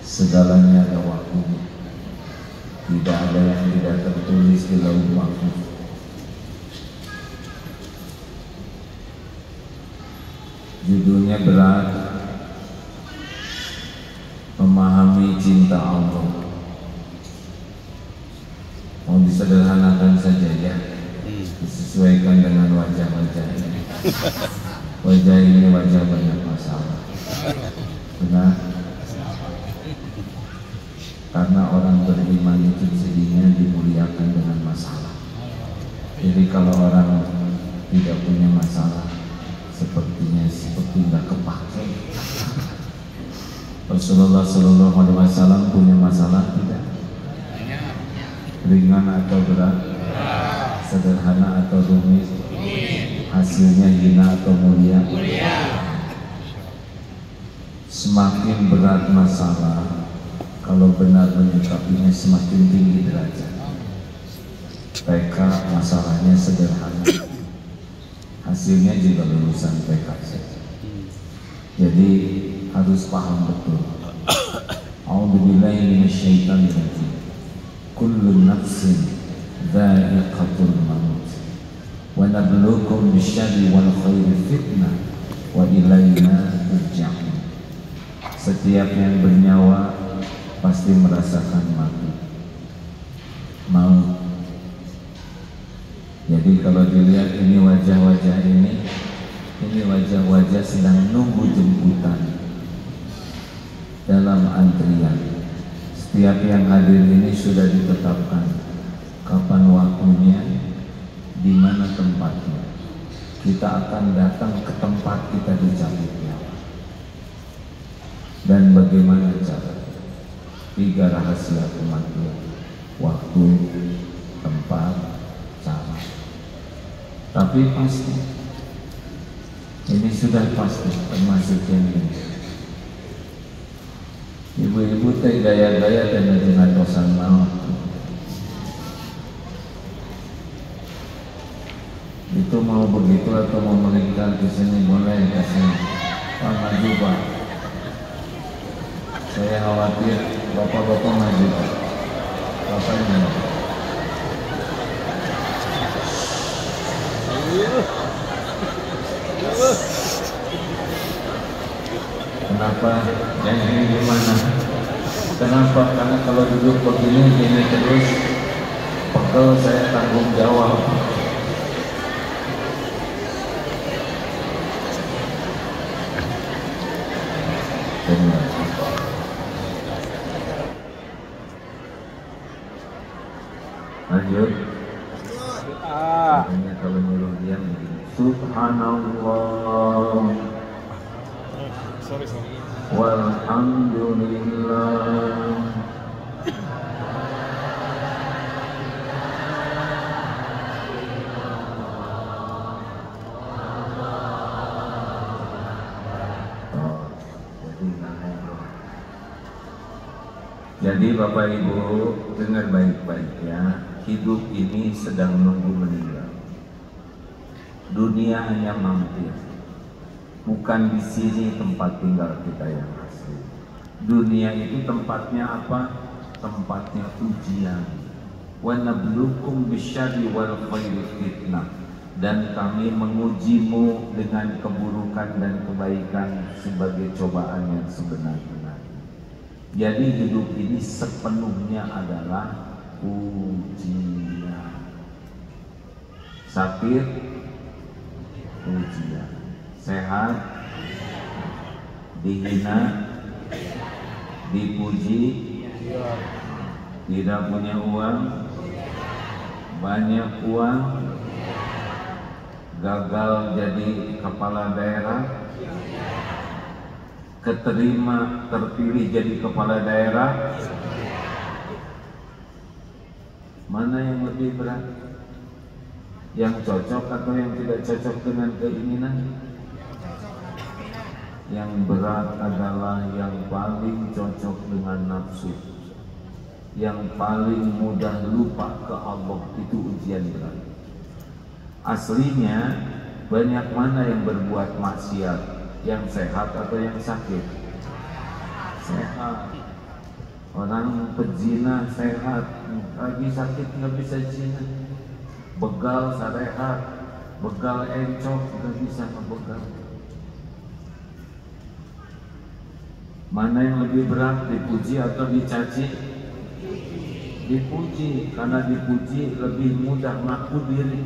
Segalanya ada waktunya. Tidak ada yang tidak tertulis di lauh mahfuz. Judulnya berat, memahami cinta Allah. Mau disederhanakan saja ya, disesuaikan dengan wajah-wajah ini. Wajah ini wajah banyak masalah. Benar? Karena orang beriman itu jadinya dimuliakan dengan masalah. Jadi kalau orang tidak punya masalah, sepertinya seperti nggak kepake. Rasulullah Shallallahu Alaihi Wasallam punya masalah tidak? Ringan atau berat? Sederhana atau rumit? Hasilnya hina atau mulia? Semakin berat masalah, kalau benar menyikapinya semakin tinggi derajat. PK masalahnya sederhana, hasilnya juga lulusan PK saja. Jadi harus paham betul. A'udzubillahi minasyaitonir rajim. Kullu nafsin dha'iqatul maut wa nabluukum bisyarri wal khairi fitnah wa ilaina turja'un. Setiap yang bernyawa pasti merasakan mati, maut. Jadi kalau dilihat ini wajah-wajah ini wajah-wajah sedang nunggu jemputan dalam antrian. Setiap yang hadir ini sudah ditetapkan kapan waktunya, di mana tempatnya. Kita akan datang ke tempat kita dicabut nyawa. Dan bagaimana caranya? 3 rahasia kematian: waktu, tempat, cara. Tapi pasti, ini sudah pasti termasuk yang ini. Ibu-ibu teh gaya-gaya dan dengan dosan maut. Itu mau begitu atau mau melingkar ke sini boleh kasih Pak maju Pak. Saya khawatir bapak-bapak maju Pak. Bapaknya. Kenapa? Yang ini gimana? Kenapa? Karena kalau duduk begini gini terus, pegel, saya tanggung jawab. Lanjut. Makanya kalau nyuruh dia begini, Subhanallah. Walhamdulillah. Jadi Bapak Ibu dengar baik-baik ya, hidup ini sedang menunggu meninggal. Dunia hanya mampir. Bukan di sini tempat tinggal kita yang asli. Dunia itu tempatnya apa? Tempatnya ujian. Wa nabluukum bisyarri wal khairi fitnah. Dan kami mengujimu dengan keburukan dan kebaikan sebagai cobaan yang sebenar-benarnya. Jadi hidup ini sepenuhnya adalah ujian. Sakit, ujian. Sehat, dihina, dipuji, tidak punya uang, banyak uang, gagal jadi kepala daerah, keterima terpilih jadi kepala daerah. Mana yang lebih berat? Yang cocok atau yang tidak cocok dengan keinginan? Yang berat adalah yang paling cocok dengan nafsu, yang paling mudah lupa ke Allah. Itu ujian berat. Aslinya banyak mana yang berbuat maksiat, yang sehat atau yang sakit? Sehat. Orang pezina sehat, lagi sakit nggak bisa zina. Begal sarehat, begal encok nggak bisa ngebegal. Mana yang lebih berat, dipuji atau dicaci? Dipuji, karena dipuji lebih mudah ngaku diri.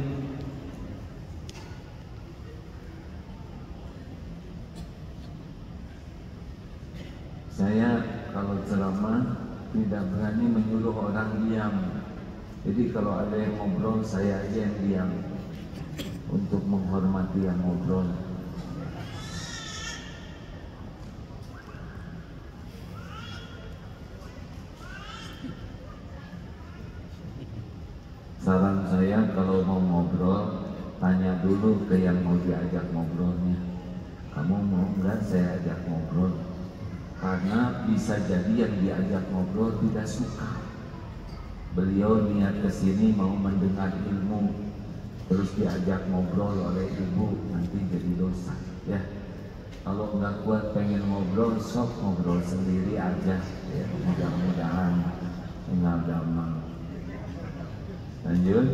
Saya kalau ceramah tidak berani menyuruh orang diam. Jadi kalau ada yang ngobrol, saya aja yang diam untuk menghormati yang ngobrol. Saran saya kalau mau ngobrol, tanya dulu ke yang mau diajak ngobrolnya. Kamu mau nggak saya ajak ngobrol? Karena bisa jadi yang diajak ngobrol tidak suka. Beliau niat kesini mau mendengar ilmu, terus diajak ngobrol oleh ibu, nanti jadi dosa. Ya, kalau nggak kuat pengen ngobrol, sok ngobrol sendiri aja. Ya, mudah-mudahan tinggal damai. Lanjut.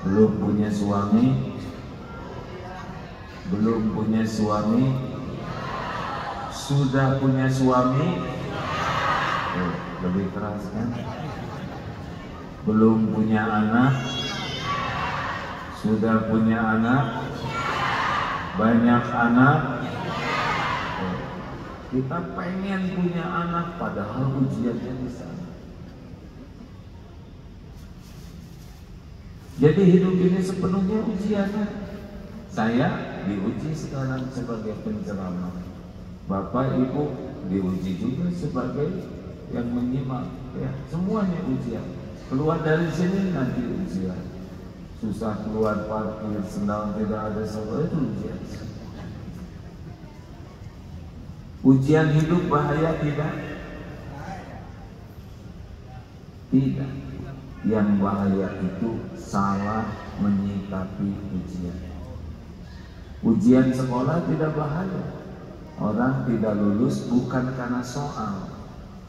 Belum punya suami? Belum punya suami? Sudah punya suami? Oh, lebih keras kan? Belum punya anak? Sudah punya anak? Banyak anak? Oh, kita pengen punya anak padahal ujiannya di sana. Jadi hidup ini sepenuhnya ujiannya. Saya diuji sekarang sebagai penceramah. Bapak Ibu diuji juga sebagai yang menyimak. Ya, semuanya ujian. Keluar dari sini nanti ujian. Susah keluar parkir, sendal tidak ada semua itu ujian. Ujian hidup bahaya tidak? Tidak. Yang bahaya itu salah menyikapi ujian. Ujian sekolah tidak bahaya. Orang tidak lulus bukan karena soal.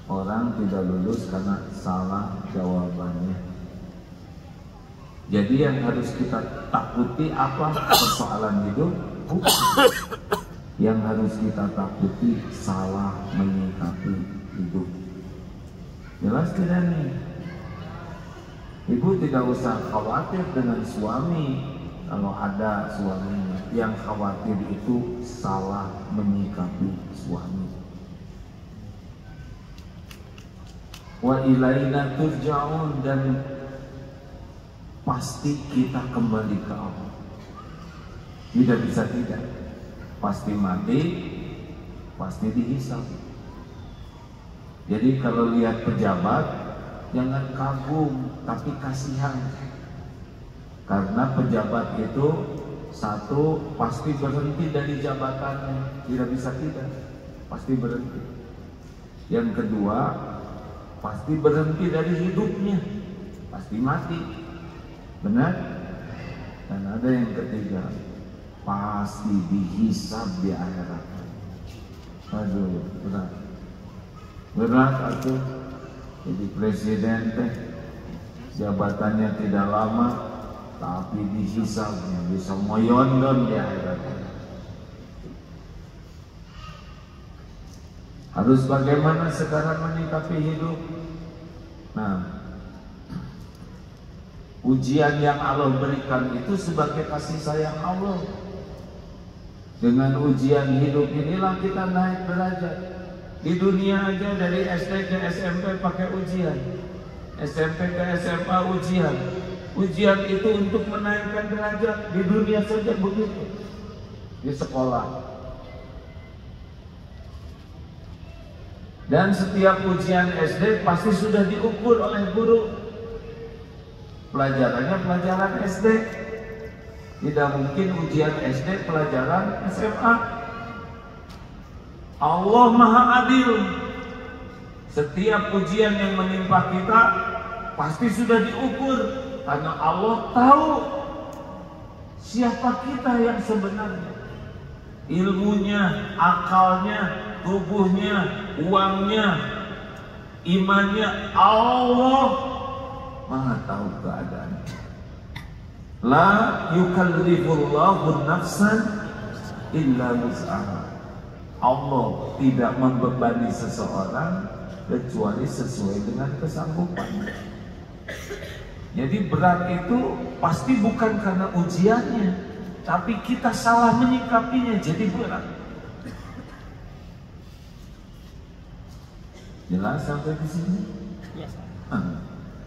Orang tidak lulus karena salah jawabannya. Jadi yang harus kita takuti apa? Persoalan hidup? Bukan. Yang harus kita takuti salah menyikapi hidup. Jelas tidak nih? Ibu tidak usah khawatir dengan suami. Kalau ada suaminya, yang khawatir itu salah menyikapi suami. Wa ilaina turja'un, dan pasti kita kembali ke Allah. Tidak bisa tidak. Pasti mati, pasti dihisab. Jadi kalau lihat pejabat, jangan kagum, tapi kasihan. Karena pejabat itu satu pasti berhenti dari jabatannya, tidak bisa tidak, pasti berhenti. Yang kedua pasti berhenti dari hidupnya, pasti mati, benar? Dan ada yang ketiga, pasti dihisab di akhirat. Aduh, berat atuh. Jadi presiden teh jabatannya tidak lama, tapi dihisabnya bisa moyondon di akhirat. Harus bagaimana sekarang menyikapi hidup? Nah, ujian yang Allah berikan itu sebagai kasih sayang Allah. Dengan ujian hidup inilah kita naik derajat. Di dunia aja dari SD ke SMP pakai ujian, SMP ke SMA ujian. Ujian itu untuk menaikkan derajat. Di dunia saja begitu. Di sekolah. Dan setiap ujian SD pasti sudah diukur oleh guru. Pelajarannya pelajaran SD. Tidak mungkin ujian SD pelajaran SMA. Allah Maha Adil. Setiap ujian yang menimpa kita pasti sudah diukur. Karena Allah tahu siapa kita yang sebenarnya. Ilmunya, akalnya, tubuhnya, uangnya, Imannya Allah Maha tahu keadaan. La yukallifullahu nafsan illa wus'aha. Allah tidak membebani seseorang kecuali sesuai dengan kesanggupan. Jadi berat itu pasti bukan karena ujiannya, tapi kita salah menyikapinya jadi berat. Jelas sampai di sini? Iya.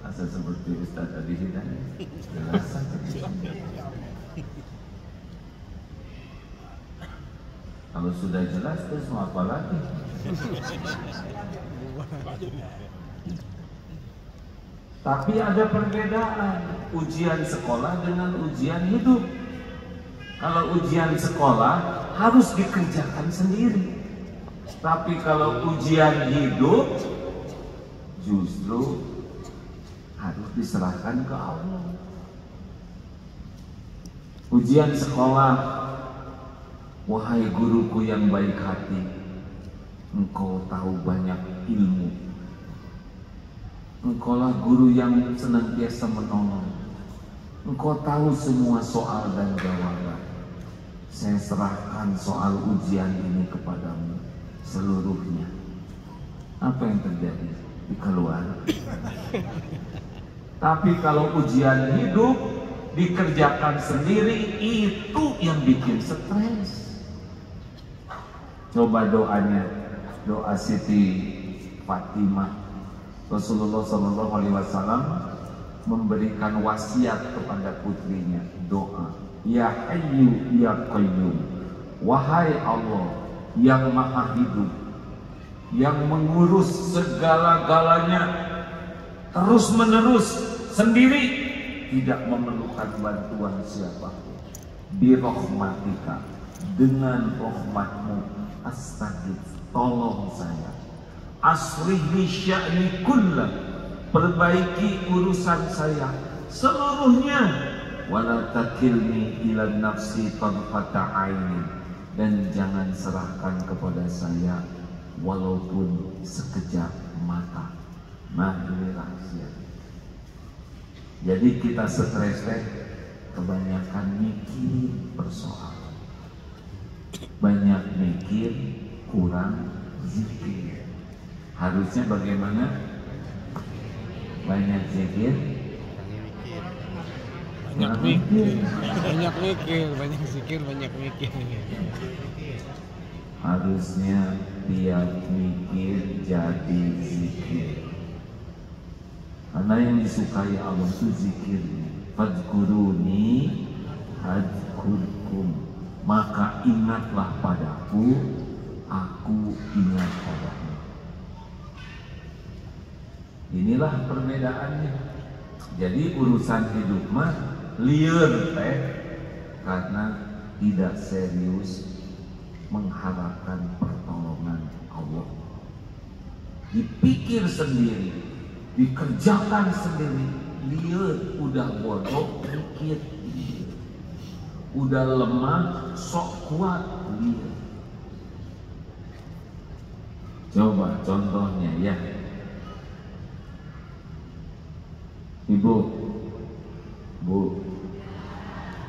Asal seperti Ustaz Adi Hidayat. Jelas sampai di sini. Kalau sudah jelas terus mau apa lagi? Tapi ada perbedaan ujian sekolah dengan ujian hidup. Kalau ujian sekolah harus dikerjakan sendiri. Tapi kalau ujian hidup justru harus diserahkan ke Allah. Ujian sekolah, wahai guruku yang baik hati, engkau tahu banyak ilmu. Engkaulah guru yang senantiasa menolong. Engkau tahu semua soal dan jawaban. Saya serahkan soal ujian ini kepadamu seluruhnya. Apa yang terjadi? Dikeluar. Tapi kalau ujian hidup dikerjakan sendiri, itu yang bikin stres. Coba doanya, doa Siti Fatimah. Rasulullah SAW memberikan wasiat kepada putrinya, doa, Ya Hayyu Ya Qayyum, wahai Allah yang maha hidup, yang mengurus segala-galanya terus menerus sendiri, tidak memerlukan bantuan siapapun. Birahmatika, dengan rahmatmu, astaghfir, tolong saya. Aslih li sya'ni kullah, perbaiki urusan saya seluruhnya. Wala takilni ila nafsi tarfata aini, dan jangan serahkan kepada saya walaupun sekejap mata. Nah, ini rahasia. Jadi kita stres kebanyakan mikir persoalan, banyak mikir, kurang zikir. Harusnya bagaimana? Banyak zikir, banyak mikir, banyak zikir, banyak mikir. Harusnya tiap mikir jadi zikir. Karena yang disukai Allah itu zikirnya. Fadkuruni hadkurkum, maka ingatlah padaku, aku ingat padamu. Inilah perbedaannya. Jadi urusan hidup mah liar karena tidak serius mengharapkan pertolongan Allah. Dipikir sendiri, dikerjakan sendiri, liar, udah bodoh mikir, udah lemah sok kuat, liar. Coba contohnya ya, Ibu, Bu,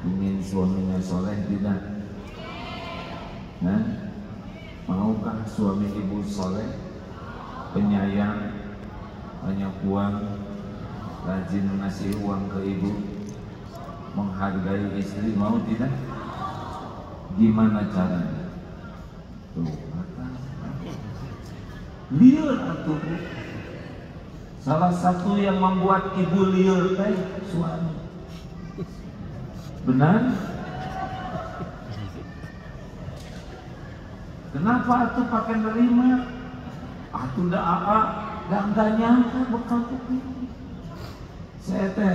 ingin suaminya soleh tidak? Nah, maukah suami ibu soleh, penyayang, banyak uang, rajin ngasih uang ke ibu, menghargai istri, mau tidak? Gimana caranya? Tuh, liar atuh. Salah satu yang membuat ibu liar suami. Benar? Kenapa atuh pakai nerima? Atuh nggak nyangka bekal begini. Saya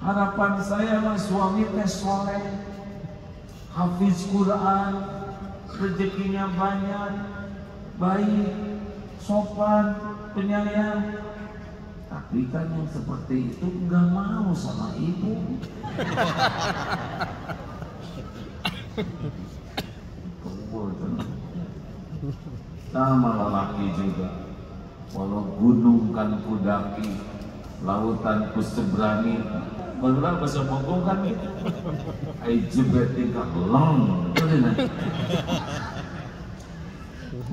harapan saya mah suami soleh, hafiz Quran, rezekinya banyak, baik, sopan, penyayang. Tapi kan yang seperti itu nggak mau sama ibu. Sama lelaki juga. walau gunung kan kudaki, lautan ku seberangi. Barulah bahasa Monggo kan gitu. Ai jebet tingkah long.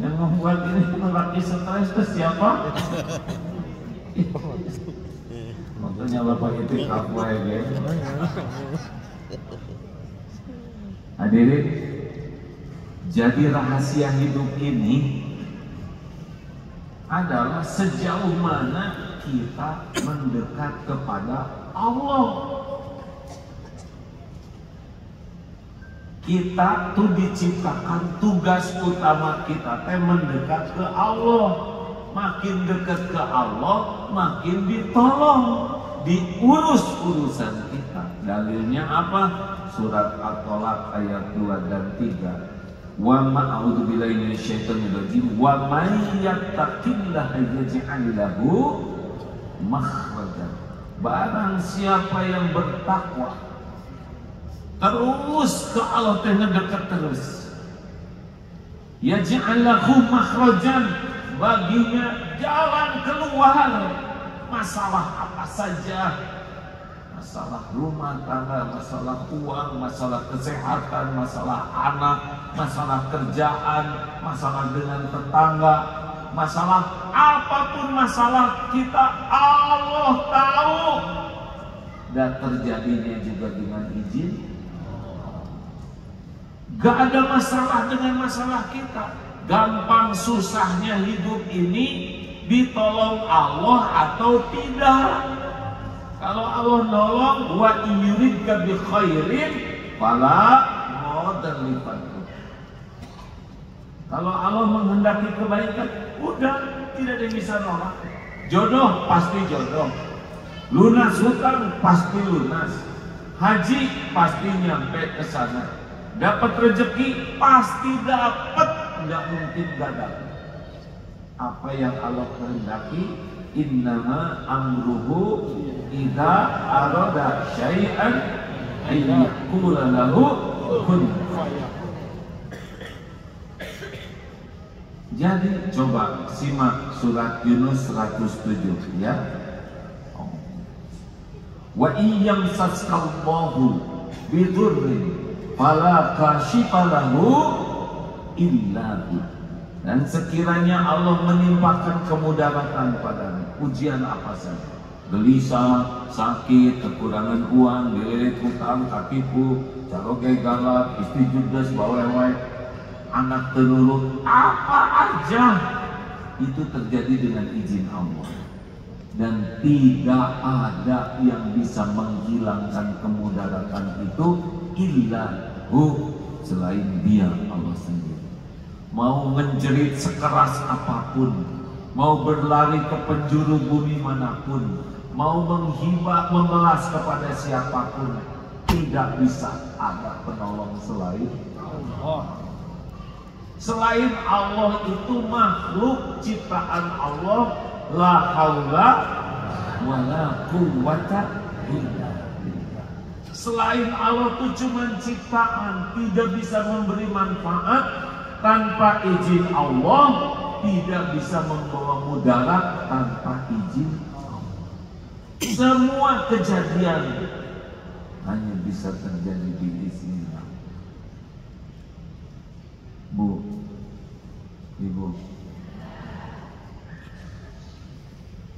Yang membuat ini lelaki stres itu siapa? Makanya Bapak itu apa ya? Hadirin, jadi rahasia hidup ini adalah sejauh mana kita mendekat kepada Allah. Kita tuh diciptakan tugas utama kita mendekat ke Allah. Makin dekat ke Allah, makin ditolong, diurus urusan kita. Dalilnya apa? Surat At-Tolak ayat 2 dan 3. Wa ma'udzu billahi minasyaitonir rajim wa may yattaqillaha yaj'al lahu makhrajan. Barang siapa yang bertakwa terus ke Allah teh dekat terus, yaj'al lahu makhrajan, baginya jalan keluar masalah apa saja. Masalah rumah tangga, masalah uang, masalah kesehatan, masalah anak, masalah kerjaan, masalah dengan tetangga, masalah apapun masalah kita, Allah tahu. Dan terjadinya juga dengan izin. Gak ada masalah dengan masalah kita. Gampang susahnya hidup ini ditolong Allah atau tidak. Kalau Allah nolong, wa yuridka bi khairin fala mudallifatu. Kalau Allah menghendaki kebaikan, udah tidak ada yang bisa nolak. Jodoh pasti jodoh, lunas hutang pasti lunas, haji pasti nyampe ke sana, dapat rezeki pasti dapat, nggak mungkin gak dapat. Apa yang Allah kehendaki, innama amruhu idza arada syai'an ayyaqula lahu kun. Jadi coba simak surat Yunus 107 ya. Wa iyyam saskallahu bidurrin fala kashifa lahu illa hu. Dan sekiranya Allah menimpakan kemudaratan padamu, ujian apa saja, gelisah, sakit, kekurangan uang, dililit hutang, katipu, caroge galak, istri judes, bawewek, anak tenurut, apa aja itu terjadi dengan izin Allah. Dan tidak ada yang bisa menghilangkan kemudaratan itu illa hu, selain Dia, Allah sendiri. Mau menjerit sekeras apapun, mau berlari ke penjuru bumi manapun, mau menghibah, memelas kepada siapapun, tidak bisa ada penolong selain Allah. Selain Allah itu makhluk ciptaan Allah, la haula wala quwwata illa billah. Selain Allah itu cuma ciptaan, tidak bisa memberi manfaat. Tanpa izin Allah, tidak bisa membawa mudarat tanpa izin Allah. Semua kejadian hanya bisa terjadi di izin Allah. Bu, Ibu,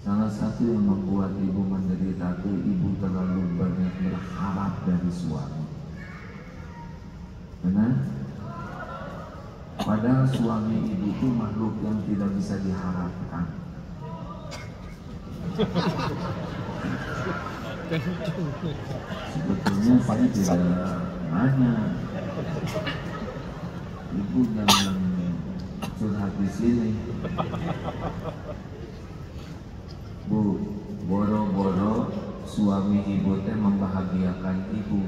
salah satu yang membuat Ibu menderita itu Ibu terlalu banyak berharap dari suami. Benar? Padahal suami Ibu itu makhluk yang tidak bisa diharapkan. Sebetulnya saya tidak nanya. Ibu jangan curhat di sini. Bu, boro-boro suami Ibu teh membahagiakan Ibu,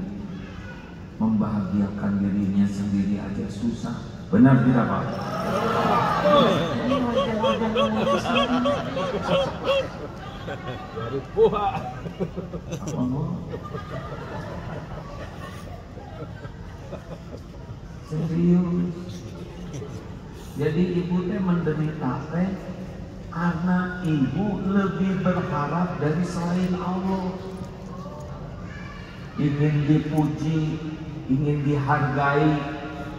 membahagiakan dirinya sendiri aja susah. Benar tidak Pak? Dari puha. Apa mau? Serius. Jadi Ibu teh menderita teh Karena ibu lebih berharap dari selain Allah. Ingin dipuji, ingin dihargai,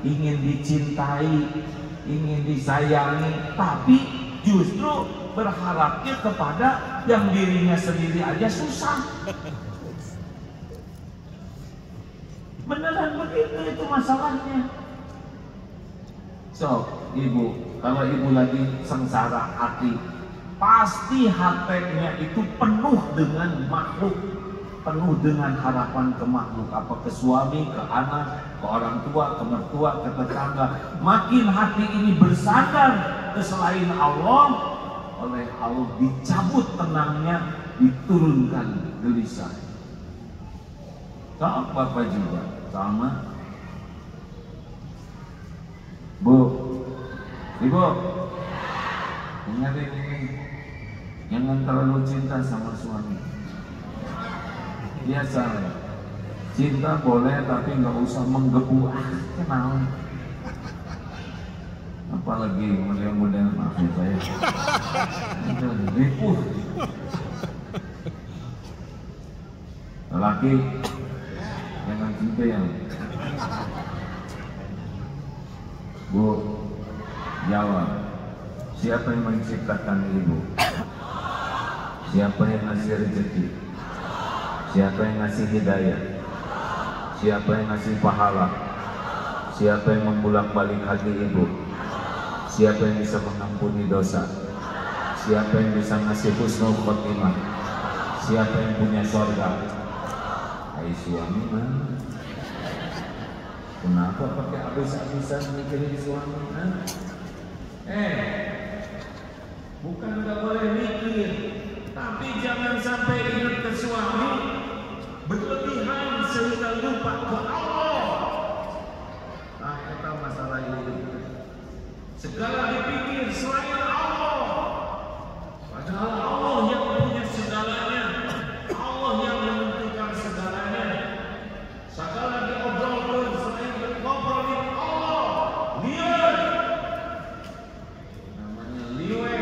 ingin dicintai, ingin disayangi, tapi justru berharapnya kepada yang dirinya sendiri aja susah. Beneran begitu itu masalahnya. So, ibu, kalau ibu lagi sengsara hati, pasti hatinya itu penuh dengan makhluk, penuh dengan harapan ke makhluk, apa ke suami, ke anak, ke orang tua, ke mertua, ke tetangga. Makin hati ini bersandar ke selain Allah, oleh Allah dicabut tenangnya, diturunkan gelisah. Sama Bapak juga, sama. Bu, ibu, ingat ini, jangan terlalu cinta sama suami. Biasa, cinta boleh tapi nggak usah menggebu. Kenal. Apalagi model-model maksud saya. Ripuh. Lelaki, jangan cinta yang. Bu, jawab. Siapa yang menciptakan ibu? Siapa yang ngasih rezeki? Siapa yang ngasih hidayah? Siapa yang ngasih pahala? Siapa yang membulak-balik hati ibu? Siapa yang bisa mengampuni dosa? Siapa yang bisa ngasih husnul khotimah? Siapa yang punya surga? Hai suami mana? Kenapa pakai habis-habisan mikirin suami? Bukan nggak boleh mikir, tapi jangan sampai ingat ke suami berlebihan sehingga lupa ke Allah. Nah, itu masalah ini. Segala dipikir selain Allah, padahal Allah yang punya segalanya, Allah yang menentukan segalanya. Segala diobrolkan selain ngobrolin Allah, liar. Namanya liwe.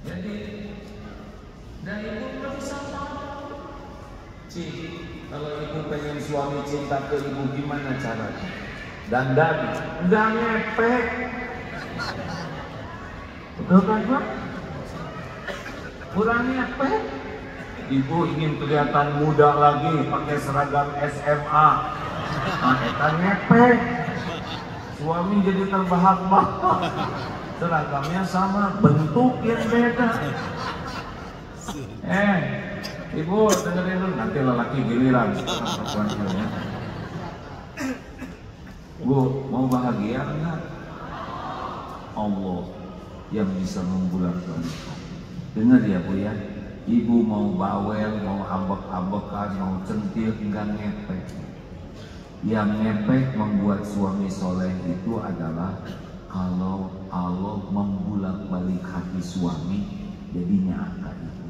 Jadi, dan ibu nggak bisa tahu. Kalau ibu pengen suami cinta ke ibu gimana caranya? Dandan, nggak ngepek. Betul kan Pak? Kurang ngepek. Ibu ingin kelihatan muda lagi pakai seragam SMA. Nah, eta ngepek. Suami jadi terbahak-bahak. Seragamnya sama, bentuk yang beda. Ibu dengerin dulu, nanti lelaki giliran. Bu, mau bahagia enggak? Allah yang bisa membulat-balik. Dengar ya Bu ya, ibu mau bawel, mau ambek-ambekan, mau centil, enggak ngepek. Yang ngepek membuat suami soleh itu adalah kalau Allah membulak-balik hati suami, jadinya akal itu.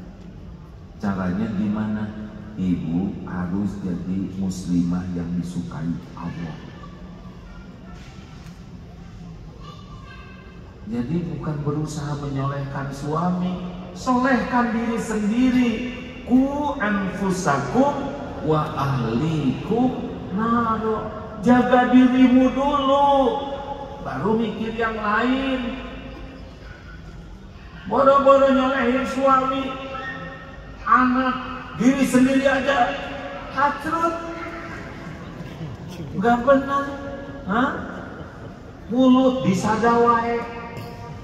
Caranya gimana? Ibu harus jadi muslimah yang disukai Allah. Jadi bukan berusaha menyolehkan suami, solehkan diri sendiri. Ku anfusakum wa ahlikum naro. Jaga dirimu dulu, baru mikir yang lain. Boro-boro nyolehin suami, anak, diri sendiri aja hacrut. Gak benar. Mulut disadawai,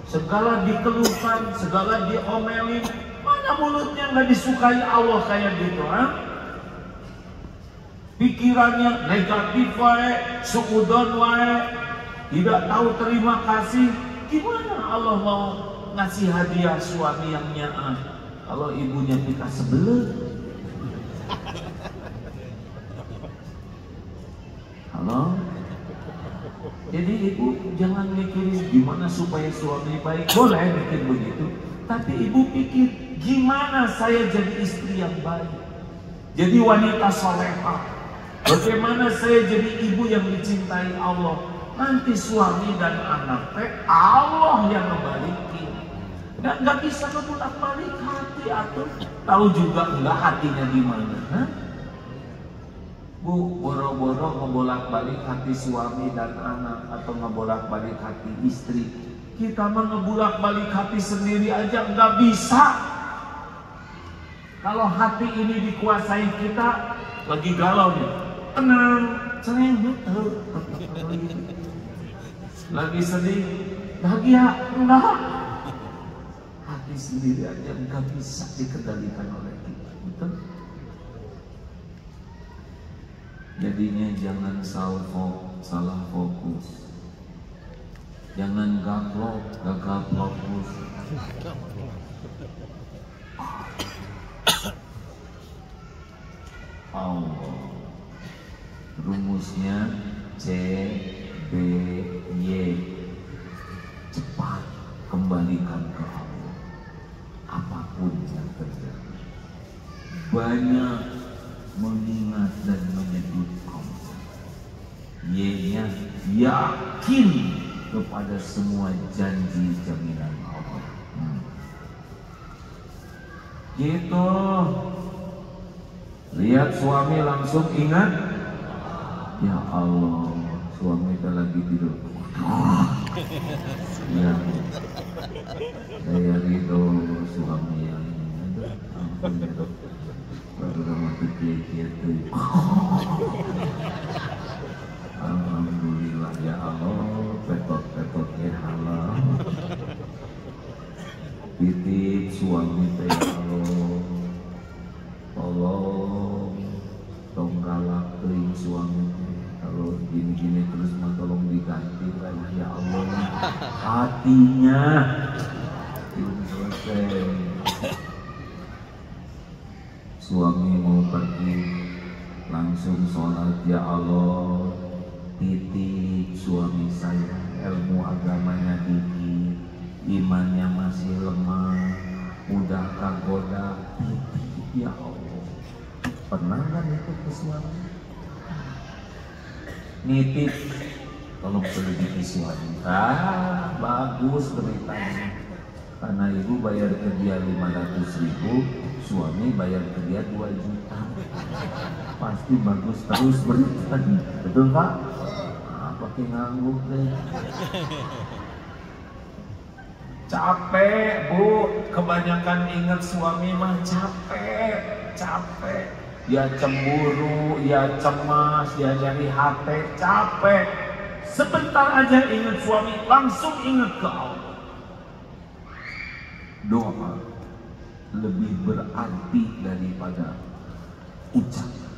segala dikeluhkan, segala diomelin. Mana mulutnya nggak disukai Allah kayak gitu? Pikirannya negatif wae, suudon wae, tidak tahu terima kasih. Gimana Allah mau ngasih hadiah suami yang nyaah kalau ibunya kita sebelah? Halo? Jadi ibu jangan mikirin gimana supaya suami baik. Boleh mikir begitu, tapi ibu pikir gimana saya jadi istri yang baik, jadi wanita solehah. Bagaimana saya jadi ibu yang dicintai Allah. Nanti suami dan anak teh Allah yang ngebalikin. Dan nggak bisa ngebulak-balik hati atau tahu juga enggak hatinya di mana. Bu, boro-boro ngebolak-balik hati suami dan anak atau ngebolak-balik hati istri. Kita mah ngebolak-balik hati sendiri aja nggak bisa. Kalau hati ini dikuasai kita, lagi galau nih, tenang, sering lagi sedih, bahagia, enggak. Hati sendiri aja nggak bisa dikendalikan oleh kita, betul? Jadinya jangan salah fokus, jangan gagal fokus. Allah, rumusnya CBY, cepat kembalikan ke Allah apapun yang terjadi. Banyak mengingat dan menyebut Allah. Y-nya yakin kepada semua janji jaminan Allah. Gitu. Lihat suami langsung ingat, ya Allah, suami kita lagi tidur. Ya, saya ridho suami yang ini. Ampun ya dok, baru ramah gitu. Alhamdulillah ya Allah, petot-petotnya halal. Titip suami teh Allah. Tolong galak teuing suami, kalau gini-gini terus mah tolong diganti lah ya Allah. Hatinya belum selesai. Suami mau pergi langsung sholat, ya Allah, titip suami saya ilmu agamanya dikit, imannya masih lemah, mudah kagoda, titip ya Allah. Pernah kan itu ke suami? Nitip, tolong selidiki suami. Bagus beritanya. Karena ibu bayar ke dia 500.000, suami bayar ke dia 2 juta. Pasti bagus terus beritanya. Betul Pak? Pakai ngangguk deh. Capek Bu, kebanyakan ingat suami mah capek. Ya cemburu, ya cemas, ya nyari hati, capek. Sebentar aja ingat suami, langsung ingat ke Allah. Doa lebih berarti daripada ucapan.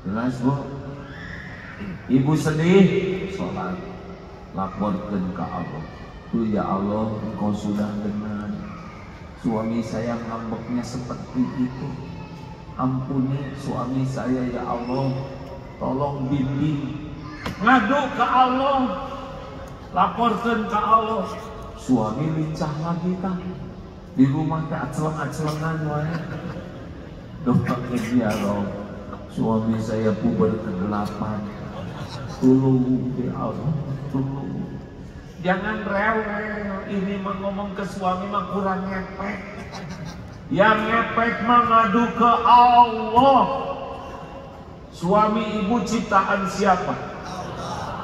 Jelas Bu? Ibu sedih, sholat, laporkan ke Allah. Tuh ya Allah, Engkau sudah dengar. Suami saya ngambeknya seperti itu. Ampuni suami saya ya Allah. Tolong bimbing. Ngadu ke Allah. Laporkan ke Allah. Suami lincah lagi kan. Di rumah teh aceleng-acelengan wae. Doa ke dia loh. Suami saya puber ke-8. Tolong ya Allah, tolong. Jangan rewel, ini mah ngomong ke suami mah kurang ngepek. Yang ngepek mah ngadu ke Allah. Suami ibu ciptaan siapa?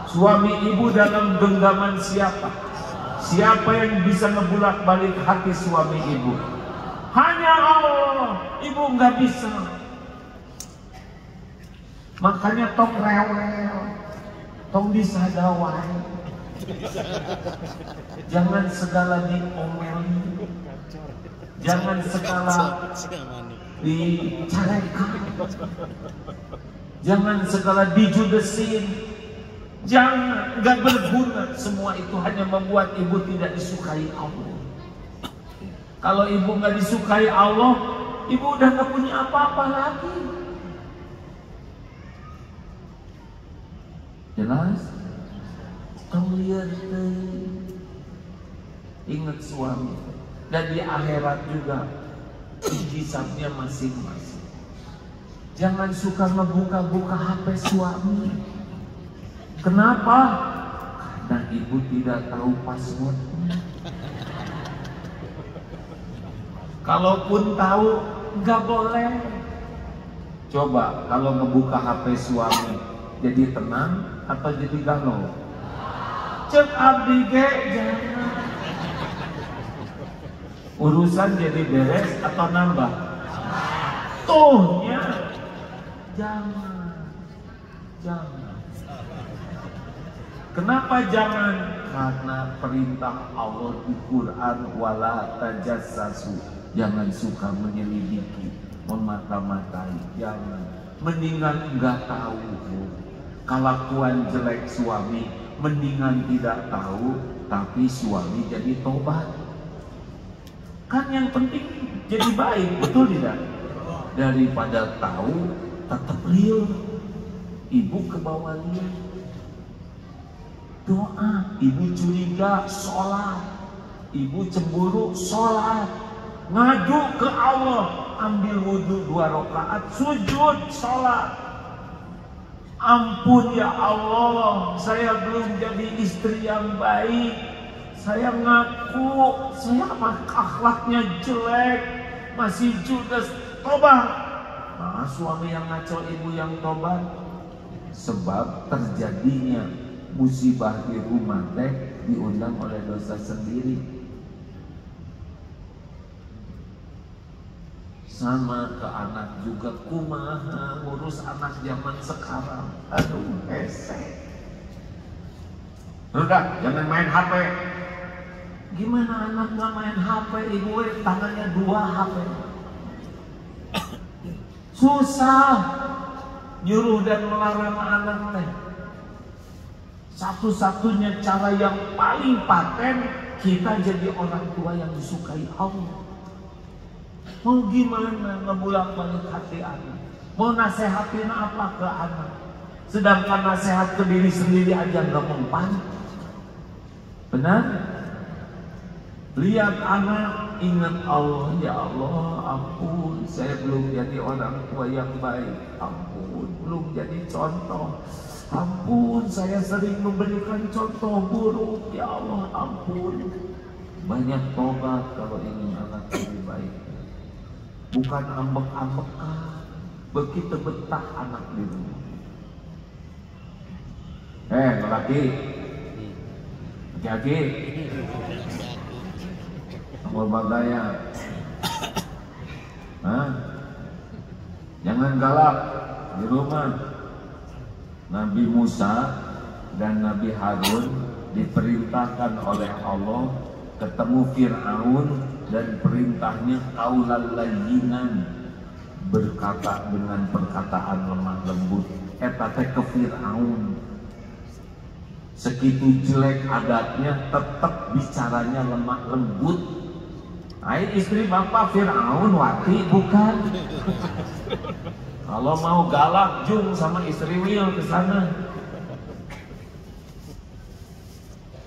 Suami ibu dalam genggaman siapa? Siapa yang bisa ngebulak-balik hati suami ibu? Hanya Allah. Ibu nggak bisa. Makanya tong rewel, tong disadawai. Jangan segala diomeli, jangan segala dicarekan, jangan segala dijudesin, jangan, nggak berguna. Semua itu hanya membuat ibu tidak disukai Allah. Kalau ibu nggak disukai Allah, ibu udah nggak punya apa-apa lagi. Jelas? Lihat, ingat suami, dan di akhirat juga hisabnya masing-masing. Jangan suka ngebuka-buka HP suami. Kenapa? Karena ibu tidak tahu passwordnya. Kalaupun tahu, nggak boleh. Coba kalau ngebuka HP suami, jadi tenang atau jadi galau? Cek abdi ge, jangan. Urusan jadi beres atau nambah? Tuhnya, jangan. Kenapa jangan? Karena perintah Allah di Quran, wala tajassasu, jangan suka menyelidiki, memata-matai, jangan. Mendingan enggak tahu. Kelakuan jelek suami, mendingan tidak tahu, tapi suami jadi tobat. Kan yang penting jadi baik, betul tidak? Daripada tahu, tetap real. Ibu ke bawah lihat. Doa, ibu curiga, sholat. Ibu cemburu, sholat. Ngadu ke Allah, ambil wudhu 2 rakaat, sujud, sholat. Ampun ya Allah, saya belum jadi istri yang baik. Saya ngaku, saya akhlaknya jelek, masih judes, tobat. Nah, suami yang ngaco, ibu yang tobat. Sebab terjadinya musibah di rumah teh diundang oleh dosa sendiri. Sama ke anak juga, kumaha ngurus anak zaman sekarang. Aduh, hese. Udah, jangan main HP. Gimana anak nggak main HP? Ibu tangannya 2 HP. Susah nyuruh dan melarang anak teh. Satu-satunya cara yang paling paten, kita jadi orang tua yang disukai Allah. Mau gimana ngebulak-balik hati anak? Mau nasehatin apa ke anak? Sedangkan nasihat ke diri sendiri aja nggak mempan. Benar? Lihat anak, ingat Allah. Ya Allah, ampun, saya belum jadi orang tua yang baik. Ampun, belum jadi contoh. Ampun, saya sering memberikan contoh buruk. Ya Allah, ampun. Banyak tobat kalau ingin anak lebih baik. Bukan ambek-ambekan. Begitu betah anak di rumah. Lelaki, laki-laki, mau bagaya, jangan galak di rumah. Nabi Musa dan Nabi Harun diperintahkan oleh Allah ketemu Fir'aun dan perintahnya qaulal layyinan, berkata dengan perkataan lemah lembut. Eta teh ke Fir'aun. Segitu jelek adatnya tetap bicaranya lemah lembut. Ai istri bapak Fir'aun wati bukan? Kalau mau galak jung sama istri Wil ke sana.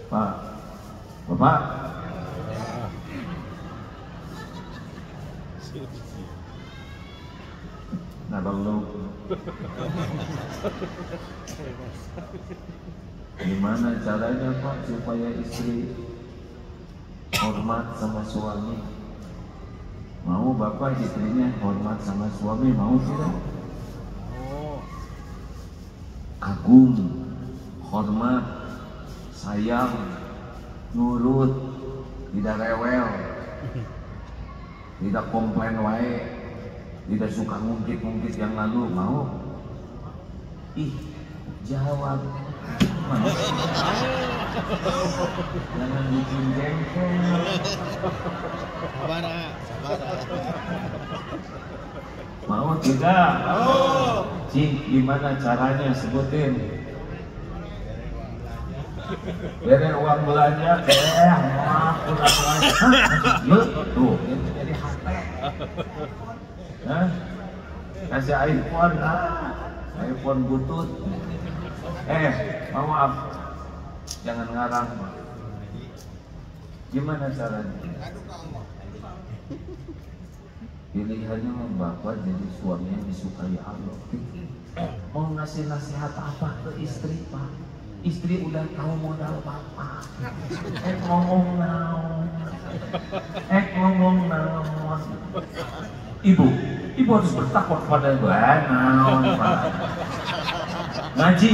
Pak, Bapak. Nah, perlu. Gimana caranya Pak supaya istri hormat sama suami? Mau bapak istrinya hormat sama suami, mau tidak? Kagum, hormat, sayang, nurut, tidak rewel, tidak komplain wae, tidak suka ngungkit-ngungkit yang lalu, mau? Ih, jawab. Jangan bikin jengkel. Sabar. Mau tidak? Cing, gimana caranya? Sebutin. Beri uang belanja, maaf, udah belanja. Yuk, tuh, itu jadi hati. Kasih iPhone, iPhone butut. Maaf, jangan ngarang. Gimana caranya? Pilihannya bapak jadi suami yang disukai Allah. Mau ngasih nasihat apa ke istri Pak? Istri udah tahu modal bapak. Ngomong naon. Ngomong naon. Ibu harus bertakwa kepada ibu. Naon pak. Ngaji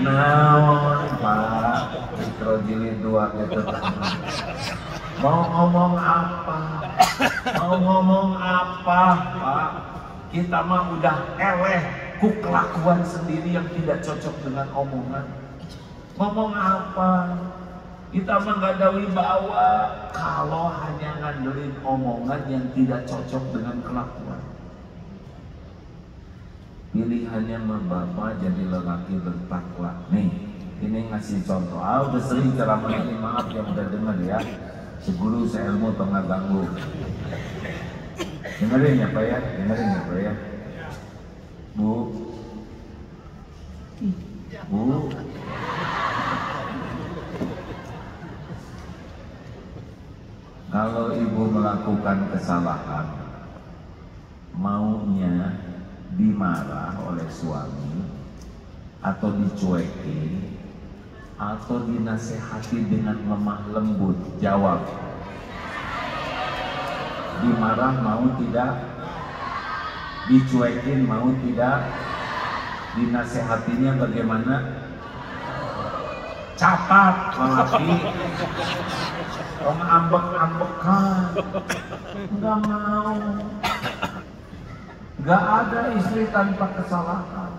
naon pak. Mikro jilid 2 gitu. Mau ngomong apa pak? Kita mah udah eleh ku kelakuan sendiri yang tidak cocok dengan omongan. Ngomong apa? Kita mah gak ada wibawa kalau hanya ngandelin omongan yang tidak cocok dengan kelakuan. Pilihannya mah bapak jadi lelaki bertakwa. Nih, ini ngasih contoh. Udah sering ceramah ini, maaf yang udah denger ya. Seguru seilmu tengah ganggu. Dengerin ya Pak ya, Bu. Kalau ibu melakukan kesalahan, maunya dimarah oleh suami, atau dicuekin, atau dinasehati dengan lemah lembut? Jawab. Dimarah mau tidak? Dicuekin mau tidak? Dinasehatinya bagaimana? Catat lelaki. Orang ambek-ambekan, nggak mau. Nggak ada istri tanpa kesalahan.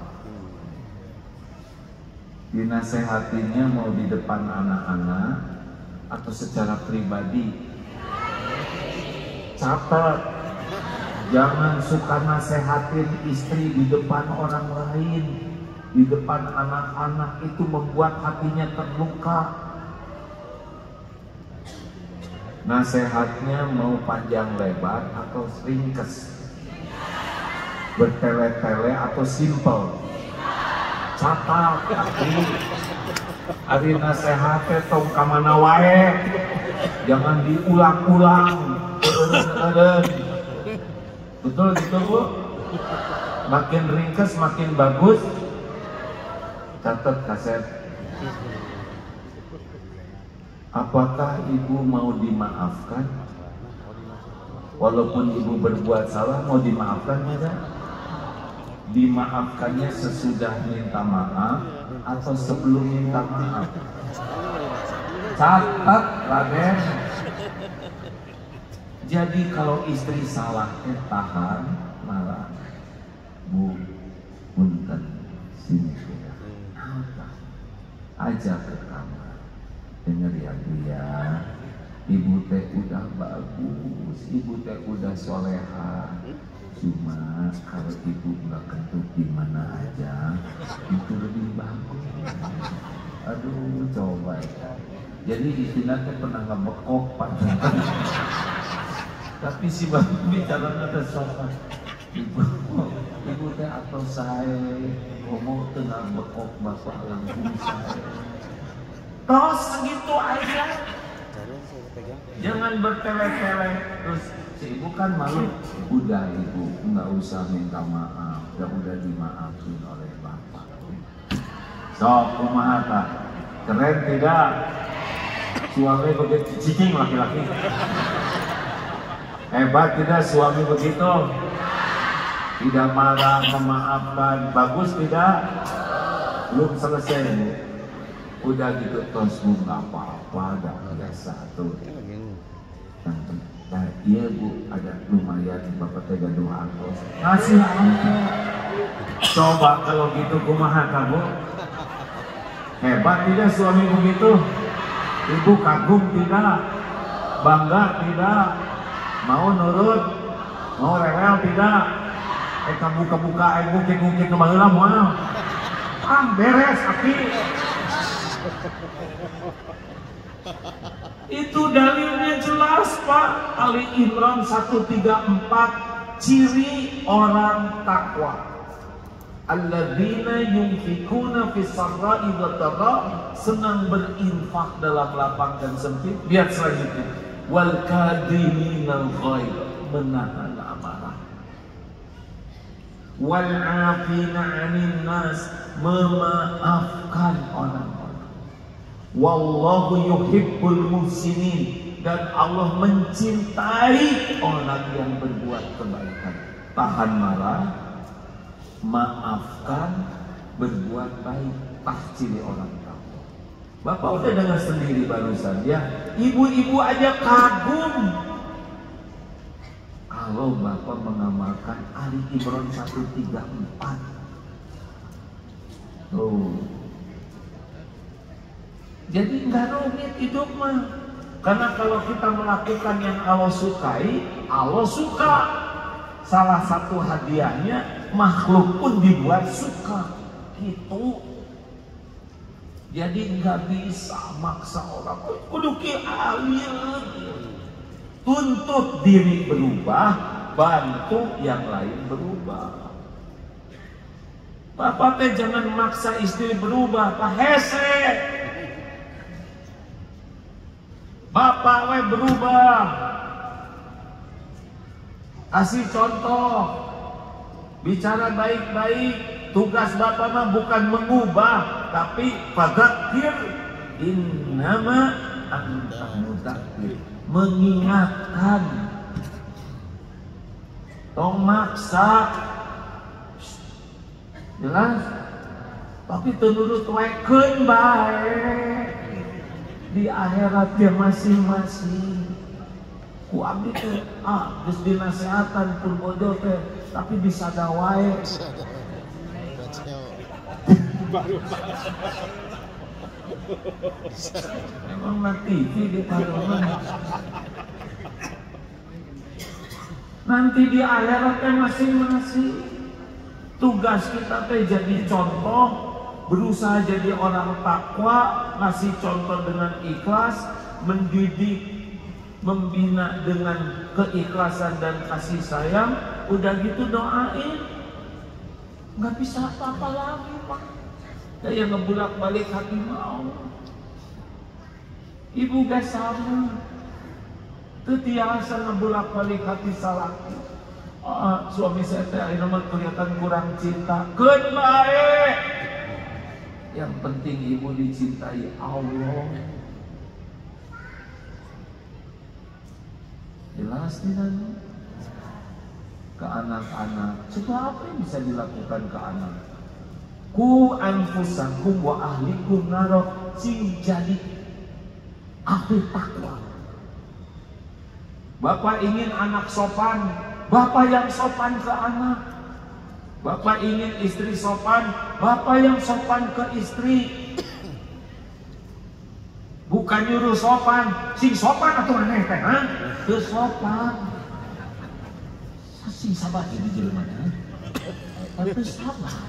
Dinasehatinya mau di depan anak-anak atau secara pribadi? Catat, jangan suka nasehatin istri di depan orang lain, di depan anak-anak, itu membuat hatinya terluka. Nasehatnya mau panjang lebar atau ringkes, bertele-tele atau simple? Catat, ari nasehatnya tong kamana wae, jangan diulang-ulang. Betul gitu Bu? Makin ringkes makin bagus. Catat kaset. Apakah ibu mau dimaafkan? Walaupun ibu berbuat salah, mau dimaafkan tidak? Dimaafkannya sesudah minta maaf atau sebelum minta maaf? Catat Raden. Jadi kalau istri salah, tahan, marah. Bu, punten, sini sudah. Ajak ke kamar. Dengar ya Bu ya, ibu teh udah bagus, ibu teh udah soleha. Cuma kalau ibu nggak kentut di mana aja, itu lebih bagus. Aduh, coba ya. Jadi istilah teh pernah ngebekok Pak. Tapi si bapak bicara ada sopan. Ibu teh atau saya ngomong tengah bekok bapak langsung saya. Tos segitu aja. Jangan bertele-tele. Terus si ibu kan malu. Udah ibu, nggak usah minta maaf. Udah dimaafin oleh bapak. Sok kumaha ta? Keren tidak? Suami begitu cicing laki-laki. Hebat tidak suami begitu? Tidak marah, memaafkan. Bagus tidak? Belum selesai Bu. Udah gitu tos Bu, nggak apa-apa, dah biasa tuh. Nah iya Bu, ada lumayan bapak teh gaduh angkos. Ngasih angkos. Coba kalau gitu kumaha kamu? Hebat tidak suami begitu? Ibu kagum tidak? Bangga tidak? Mau nurut? Mau rewel tidak? Buka-buka, ngungkit-ngungkit ke baheula moal. Beres, Aki. Itu dalilnya jelas Pak. Ali Imran 134, ciri orang takwa. Alladzina yunfikuna fis sarra'i wa dharra, senang berinfak dalam lapang dan sempit. Lihat selanjutnya. Wal kadhiminal ghaidh, menahan amarah. Wal 'afina 'anil nas, memaafkan orang-orang. Wallahu yuhibbul muhsinin, dan Allah mencintai orang yang berbuat kebaikan. Tahan marah, maafkan, berbuat baik, tahcili orang tua. Bapak udah dengar sendiri barusan ya, ibu-ibu aja kagum kalau Bapak mengamalkan Ali Imran 134. Jadi nggak rumit hidup mah. Karena kalau kita melakukan yang Allah sukai, Allah suka. Salah satu hadiahnya makhluk pun dibuat suka. Gitu. Jadi nggak bisa maksa orang. Kudu ki alir. Tuntut diri berubah, bantu yang lain berubah. Bapak teh jangan maksa istri berubah, Pak hese. Bapak we berubah. Kasih contoh. Bicara baik-baik. Tugas Bapak mah bukan mengubah, tapi fadzakir innama anta mudzakir. Mengingatkan. Tong maksa. Jelas? Tapi tenurut waekeun bae. Di akhirat dia masing-masing. Ku abdi teh geus dinasehatan pun bodoh teh, tapi disada wae. Emang nanti di paruman. Nanti di akhirat teh masing-masing. Tugas kita teh jadi contoh, berusaha jadi orang takwa, ngasih contoh dengan ikhlas, mendidik, membina dengan keikhlasan dan kasih sayang. Udah gitu doain. Nggak bisa apa-apa lagi Pak. Kayak ngebulak-balik hati mau. Ibu gak sama. Tetiasa ngebulak-balik hati salaki. Suami saya teh akhirnya kelihatan kurang cinta. Keun bae. Yang penting ibu dicintai Allah. Jelas tidak? Ke anak-anak. Coba apa yang bisa dilakukan ke anak? Ku anfusakum wa ahlikum naro, sing jadi ahli takwa. Bapak ingin anak sopan, Bapak yang sopan ke anak. Bapak ingin istri sopan, Bapak yang sopan ke istri. Bukan nyuruh sopan, sing sopan atau aneh teh, ha? Teu sopan. Sing sabar jadi jelema nya. Teu sabar.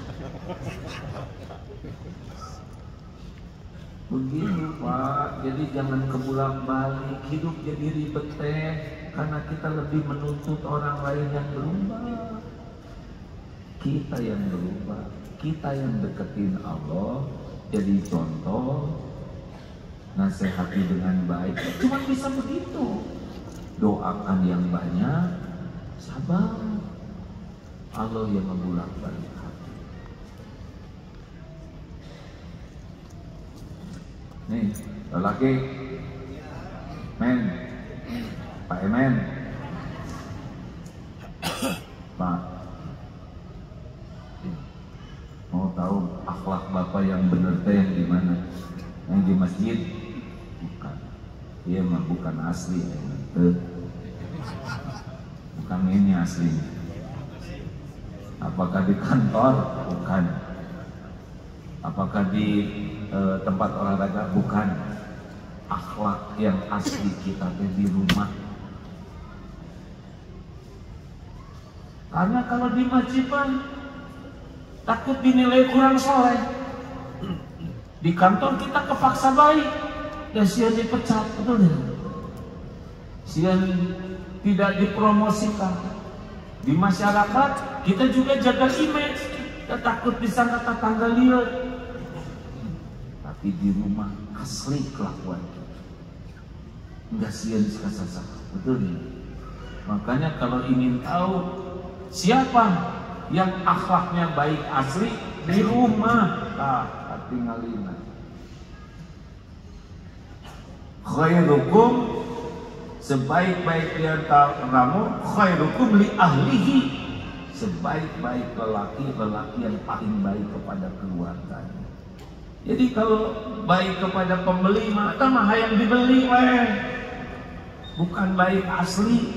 Begitu Pak, jadi jangan kebulak-balik. Hidup jadi ribet teh karena kita lebih menuntut orang lain yang berubah. Kita yang berubah, kita yang deketin Allah, jadi contoh, nasihati dengan baik. Cuma bisa begitu. Doakan yang banyak, sabar. Allah yang ngebulak-balik. Nih, lelaki, men, Pak Emen, Pak, mau tahu akhlak Bapak yang bener teh yang di mana? Yang di masjid? Bukan, dia mah bukan asli, bukan ini asli. Apakah di kantor? Bukan. Apakah di tempat olahraga? Bukan. Akhlak yang asli kita di rumah. Karena kalau di masjid takut dinilai kurang soleh. Di kantor kita kepaksa baik, dan sian dipecat, betul ya? Sian tidak dipromosikan. Di masyarakat kita juga jaga image, kita takut disangka tetangga liar. Tapi di rumah asli kelakuan kita, nggak sian sekasasa, betul ya? Makanya kalau ingin tahu siapa yang akhlaknya baik asli di rumah, tinggalin. khairukum, sebaik-baik di antara kamu, khairukum li ahlihi, sebaik-baik lelaki yang paling baik kepada keluarganya. Jadi kalau baik kepada pembeli maka mah yang dibeli bukan baik asli.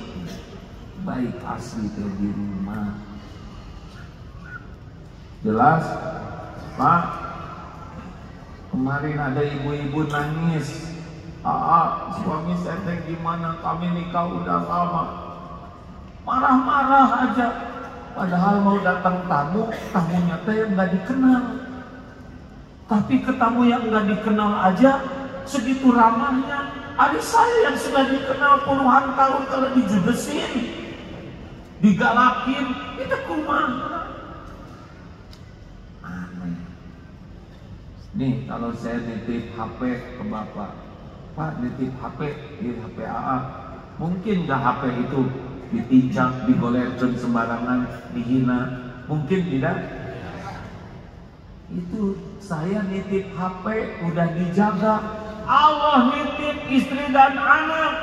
Baik asli itu di rumah. Jelas Pak? Kemarin ada ibu-ibu nangis, suami saya gimana, kami nikah udah lama, marah-marah aja, padahal mau datang tamu, tamunya yang nggak dikenal. Tapi ke tamu yang nggak dikenal aja segitu ramahnya. Adik saya yang sudah dikenal puluhan tahun kalau dijudesin, digalakin, itu kumaha. Aneh. Nih kalau saya nitip HP ke bapak, Pak nitip HP di HP AA, mungkin gak HP itu ditinjak, digolekkan sembarangan, dihina? Mungkin tidak? Itu saya nitip HP udah dijaga. Allah nitip istri dan anak.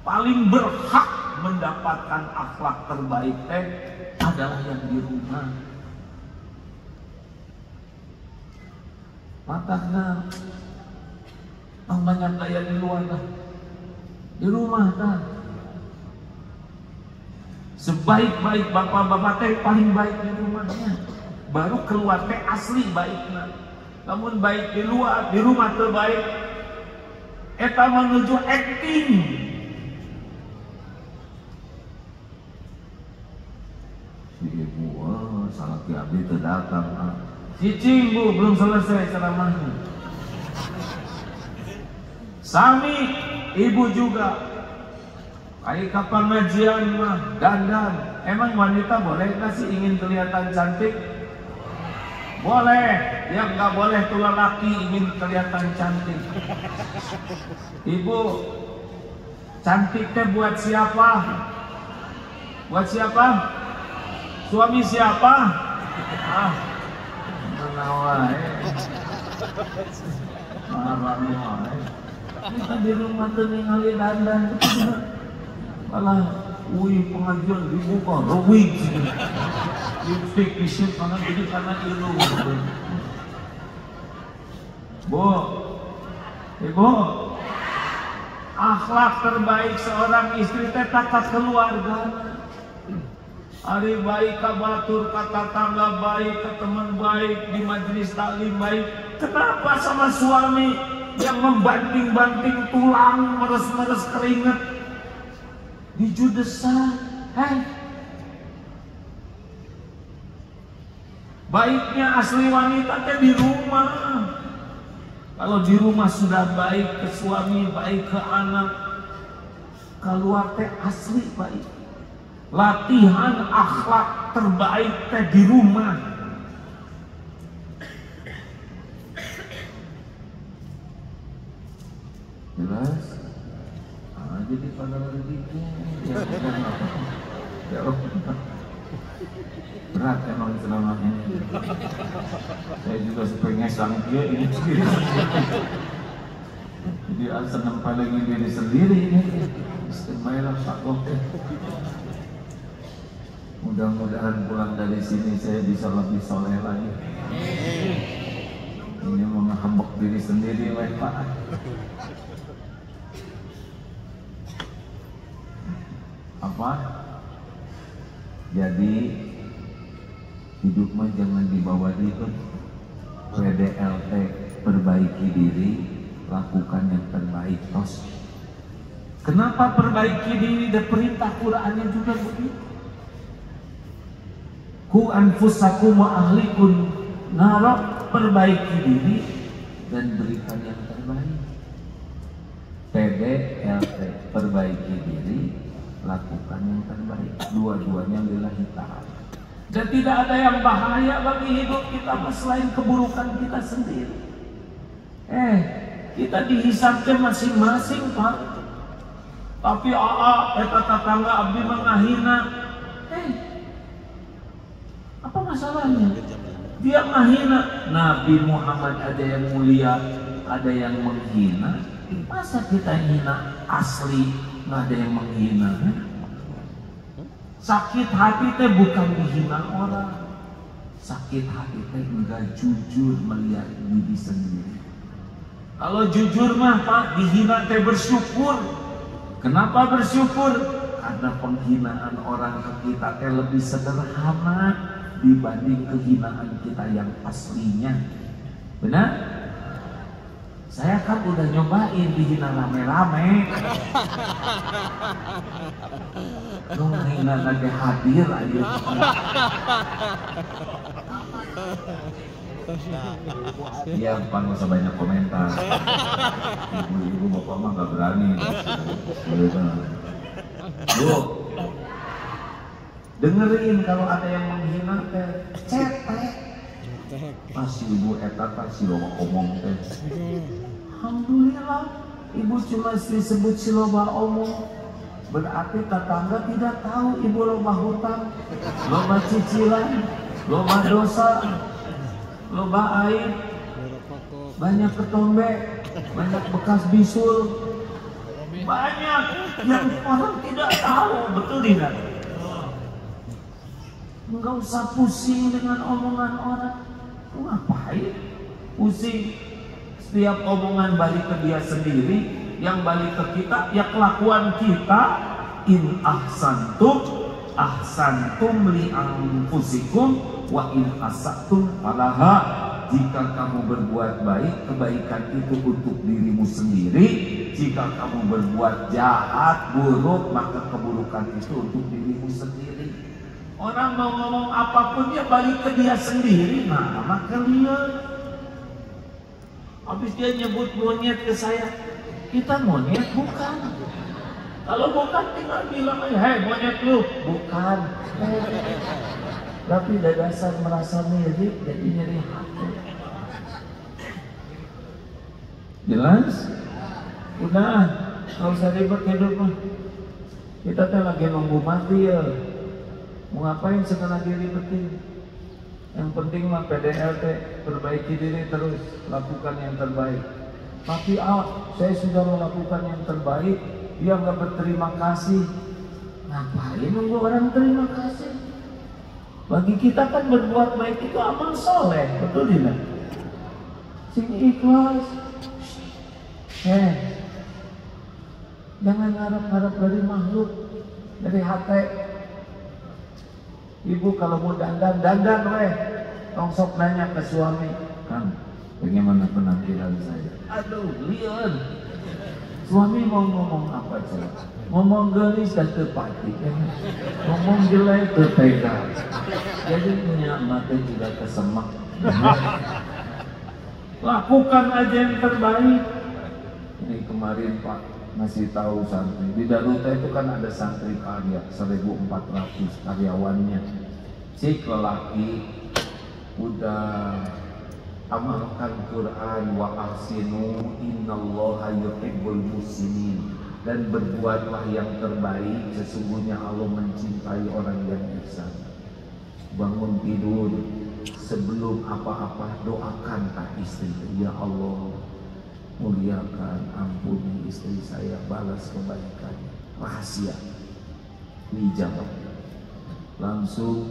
Paling berhak mendapatkan akhlak terbaik adalah yang di rumah. Makanya banyak gaya di luar dah, di rumah kan. Sebaik-baik bapak-bapak paling baik di rumahnya, baru keluar asli baiknya. Namun baik di luar, di rumah terbaik. Eta menuju acting. Si ibu, salah kiabi terdatang. Cicing bu, belum selesai ceramahnya. Sami, ibu juga. Kayak kapan pengajian mah, dandan. Emang wanita boleh nggak sih ingin kelihatan cantik? Boleh. Yang nggak boleh tuh lelaki ingin kelihatan cantik. Ibu, cantiknya buat siapa? Buat siapa? Suami siapa? Menawai. Marah-marah. Kita di rumah tuh ningali dandan. Malah, pengajian dibuka, rewik. Lipstick pisut karena jadi karena ilu. Bu, ibu, akhlak terbaik seorang istri tata keluarga. Hari baik ke batur, kata tangga baik, ke teman baik, di majelis taklim baik. Kenapa sama suami yang membanting-banting tulang, meres-meres keringat di judesan? Baiknya asli wanita di rumah. Kalau di rumah sudah baik ke suami, baik ke anak, keluar asli baik. Latihan akhlak terbaik di rumah. Jelas? Jadi pada begitu. Ya berat emang selama ini. Saya juga sepengen dia ini sendiri. Jadi senang palingin diri sendiri ini. Istimewa Pak Oke. Mudah-mudahan pulang dari sini saya bisa lebih soleh lagi. Ini menghambak diri sendiri, Pak. Apa? Jadi hidup mah jangan dibawa ribet. PDLT, perbaiki diri, lakukan yang terbaik. Tos. Kenapa perbaiki diri? Dan perintah Qur'annya juga begitu. Ku anfusakum wa ahlikum nara, perbaiki diri dan berikan yang terbaik. PDLT, perbaiki diri, lakukan yang terbaik. Dua-duanya lillahi ta'ala. Dan tidak ada yang bahaya bagi hidup kita selain keburukan kita sendiri. Kita dihisabkan masing-masing, Pak. Tapi eta tetangga abdi mengahina. Apa masalahnya? Dia menghina. Nabi Muhammad ada yang mulia, ada yang menghina. Masa kita hina asli, nggak ada yang menghina? Sakit hati teh bukan dihina orang. Sakit hati teh enggak jujur melihat diri sendiri. Kalau jujur mah Pak, dihina teh bersyukur. Kenapa bersyukur? Karena penghinaan orang ke kita teh lebih sederhana dibanding kehinaan kita yang aslinya. Benar? Saya kan udah nyobain dihina rame-rame. Lu ngehina lagi hadir aja. Iya, Pak, nggak usah banyak komentar. Ibu-ibu bapak mah nggak berani. Bu, dengerin kalau ada yang menghina teh, cetek. Masih ibu eta si loba omong teh. Alhamdulillah, ibu cuma disebut si loba omong. Berarti tetangga tidak tahu ibu loba hutang, loba cicilan, loba dosa, loba aib, banyak ketombe, banyak bekas bisul, banyak yang orang tidak tahu. Betul tidak? Enggak usah pusing dengan omongan orang. Ngapain pusing? Setiap omongan balik ke dia sendiri, yang balik ke kita ya kelakuan kita. In ahsantum ahsantum li anfusikum wa in asatum falaha. Jika kamu berbuat baik, kebaikan itu untuk dirimu sendiri. Jika kamu berbuat jahat, buruk, maka keburukan itu untuk dirimu sendiri. Orang mau ngomong apapun dia balik ke dia sendiri. Nah, maka lihat. Habis dia nyebut monyet ke saya, kita monyet bukan. Kalau bukan tinggal bilang aja, hei monyet lu, bukan. Tapi dasar merasa mirip jadi nyeri hati. Jelas? Udah, nggak usah ribet hidup mah. Kita teh lagi nunggu mati ya. Mau ngapain sekarang diribetin? Yang penting mah PDLT, perbaiki diri terus, lakukan yang terbaik. Tapi saya sudah melakukan yang terbaik, dia nggak berterima kasih. Ngapain nunggu orang terima kasih? Bagi kita kan berbuat baik itu amal soleh, betul tidak? Sing ikhlas. Jangan harap-harap dari makhluk, dari hati. Ibu kalau mau dandan weh. Tong sok nanya ke suami, Kang, bagaimana penampilan saya? Aduh, lihat. Suami mau ngomong apa saja? Ngomong gelis dan tepati, ngomong jelek tertega. Jadi punya mata juga kesemak. Lakukan aja yang terbaik. Ini kemarin Pak masih tahu santri di Daruta itu kan ada santri karya 1.400 karyawannya. Si lelaki udah amalkan Quran wa ahsinu innallaha yuhibbul muslimin, dan berbuatlah yang terbaik, sesungguhnya Allah mencintai orang yang ihsan. Bangun tidur sebelum apa-apa doakan tak istri, ya Allah muliakan, ampuni istri saya, balas kebaikannya. Rahasia dijawab. Langsung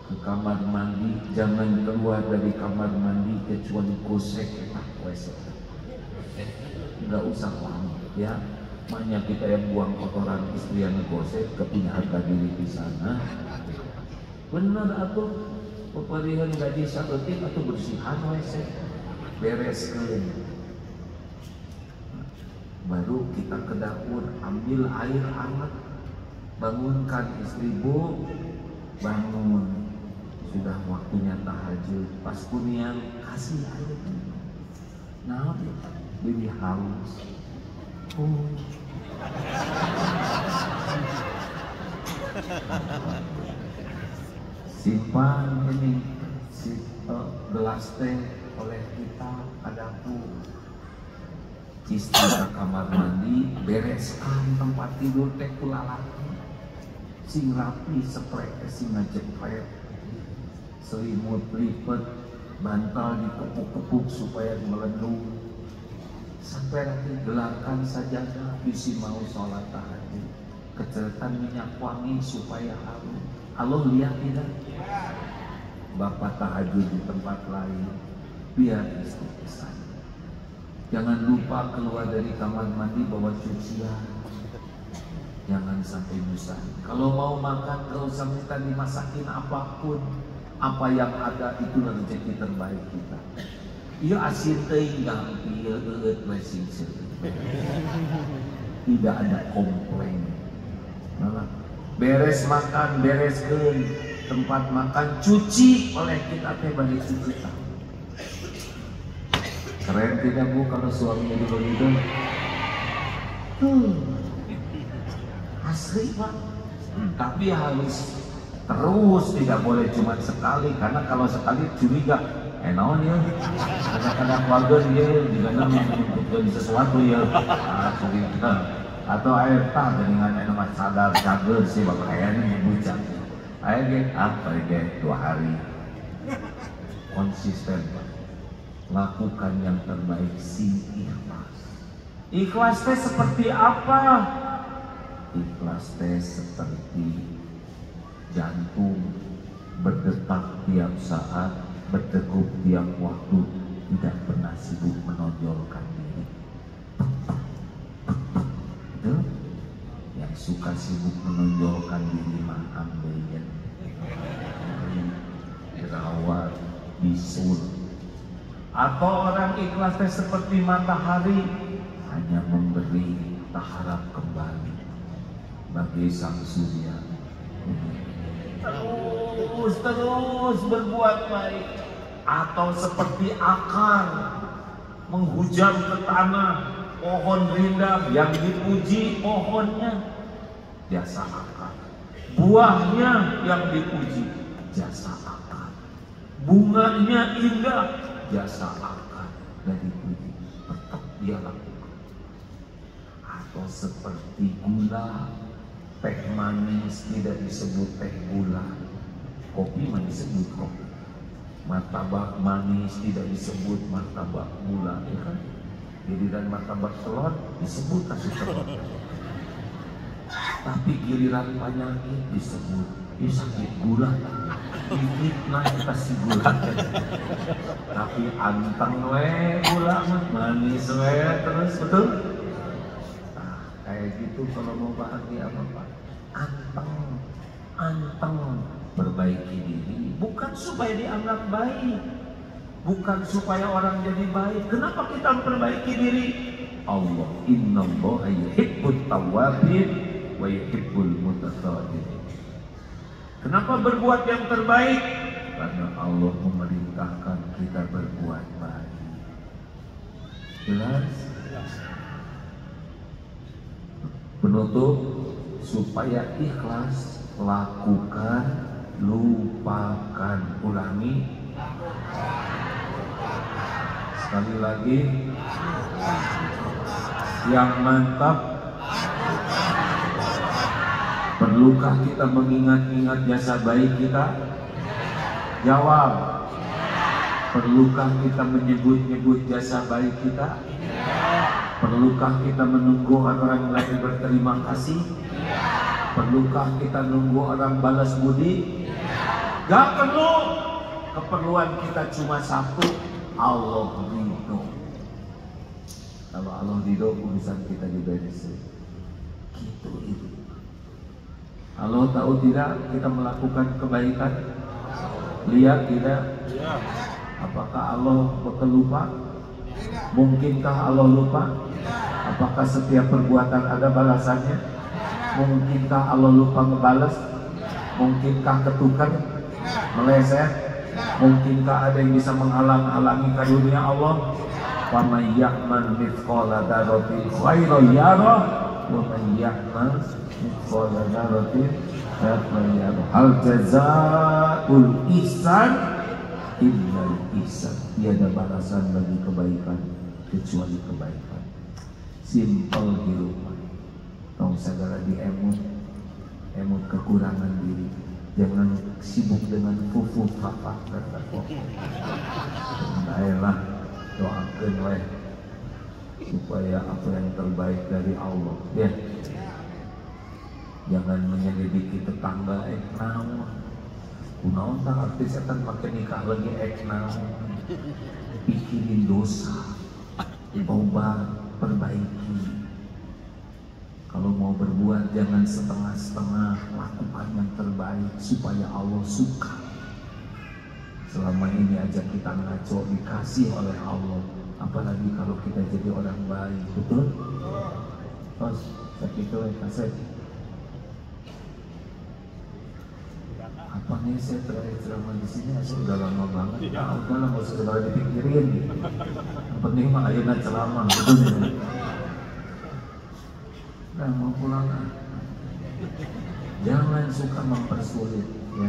ke kamar mandi, jangan keluar dari kamar mandi kecuali gosek tak wesek. Enggak usah lama ya. Makanya kita yang buang kotoran istri yang ngegosek, kepunya harga diri di sana. Bener atuh, peperihan gaji saeutik atau bersihan wesek, bereskeun. Baru kita ke dapur, ambil air hangat, bangunkan istri, Bu, bangun, sudah waktunya tahajud. Pas kuniang kasih air minum. Nah, lebih haus. Simpan ini gelas teh oleh kita ke dapur. Istri ke kamar mandi, bereskan tempat tidur teh kulalaki, sing rapi, spray sing ngejepret, selimut lipet, bantal dikepuk-kepuk supaya melendung, sampai nanti gelarkan sajadah, bisi mau sholat tahajud, keceletan minyak wangi supaya harum. Allah lihat tidak? Bapak tahajud di tempat lain, biar istri kesana. Jangan lupa keluar dari kamar mandi bawa cucian. Jangan sampai nyusah. Kalau mau makan, gak usah minta dimasakin apapun. Apa yang ada itulah rezeki terbaik kita. Iya asin teuing gampi eueut blessing. Tidak ada komplain. Nah, beres makan, bereskeun tempat makan, cuci oleh kita teh bari cuci. Keren tidak Bu kalau suaminya begitu? Asli Pak. Tapi harus terus, tidak boleh cuma sekali, karena kalau sekali curiga, naon ya, kadang-kadang keluarga dia juga menuntutkan sesuatu ya, curiga. Atau air tah dengan nama sadar cager sih bapak kayaknya ngebucak. Air ge apa ge 2 hari. Konsisten Pak. Lakukan yang terbaik, si ikhlas. Ikhlas teh seperti apa? Ikhlas teh seperti jantung berdetak tiap saat, berdegup tiap waktu, tidak pernah sibuk menonjolkan diri. Itu yang suka sibuk menonjolkan diri mah ambeien, jerawat, bisul. Atau orang ikhlas teh seperti matahari, hanya memberi, tak harap kembali. Bagi sang surya, terus berbuat baik. Atau seperti akar menghujam ke tanah, pohon rindang yang dipuji pohonnya, jasa akar. Buahnya yang dipuji, jasa akar. Bunganya indah, jasa akar. Dan dipuji, tetap dia lakukan. Atau seperti gula, teh manis tidak disebut teh gula, kopi mah disebut kopi. Martabak manis tidak disebut martabak gula, ya kan? Giliran martabak telur disebut kasih telur. Tapi giliran penyakit disebut sakit gula, gigit naik kasih gula. Tapi anteng we gula mah manis we terus, betul? Kayak gitu kalau mau bahagia apa? Anteng perbaiki diri, bukan supaya dianggap baik, bukan supaya orang jadi baik. Kenapa kita memperbaiki diri? Allah innallaha yuhibbut tawwabin wa yuhibbul mutatahhirin. Kenapa berbuat yang terbaik? Karena Allah memerintahkan kita berbuat baik. Jelas? Penutup, supaya ikhlas, lakukan, lupakan. Ulangi sekali lagi, yang mantap. Perlukah kita mengingat-ingat jasa baik kita? Jawab. Perlukah kita menyebut-nyebut jasa baik kita? Perlukah kita menunggu orang lain berterima kasih? Perlukah kita nunggu orang balas budi? Gak perlu. Keperluan kita cuma satu, Allah ridho. Kalau Allah ridho, urusan kita diberesin. Gitu itu. Allah tahu tidak kita melakukan kebaikan? Lihat tidak? Apakah Allah lupa? Mungkinkah Allah lupa? Apakah setiap perbuatan ada balasannya? Mungkinkah Allah lupa ngebalas? Mungkinkah ketukar? Meleset? Mungkinkah ada yang bisa menghalang-halangi karunia Allah? Wa may ya'mal mithqala dzarratin khairan yarah wa may ya'mal mithqala dzarratin syarran yarah. Hal jazaa'ul ihsan illal ihsan. Tiada balasan bagi kebaikan kecuali kebaikan. Simple hidup. Tong segala diemut, emut kekurangan diri. Jangan sibuk dengan fufu papa kata kok. Baiklah, doakan weh. supaya apa yang terbaik dari Allah ya. Jangan menyelidiki tetangga naon. Kunaon tah artis akan make nikah lagi naon. Pikirin dosa, obat, perbaiki. Kalau mau berbuat jangan setengah-setengah, lakukan yang terbaik supaya Allah suka. Selama ini aja kita ngaco dikasih oleh Allah, apalagi kalau kita jadi orang baik, betul? Terus sakit itu kaset. Apa nih saya terakhir ceramah di sini? Saya udah lama banget. Nah, udahlah nggak usah terlalu dipikirin. Yang penting mah ayeuna ceramah, betul ya? Nah, mau pulang kan? Jangan suka mempersulit, ya.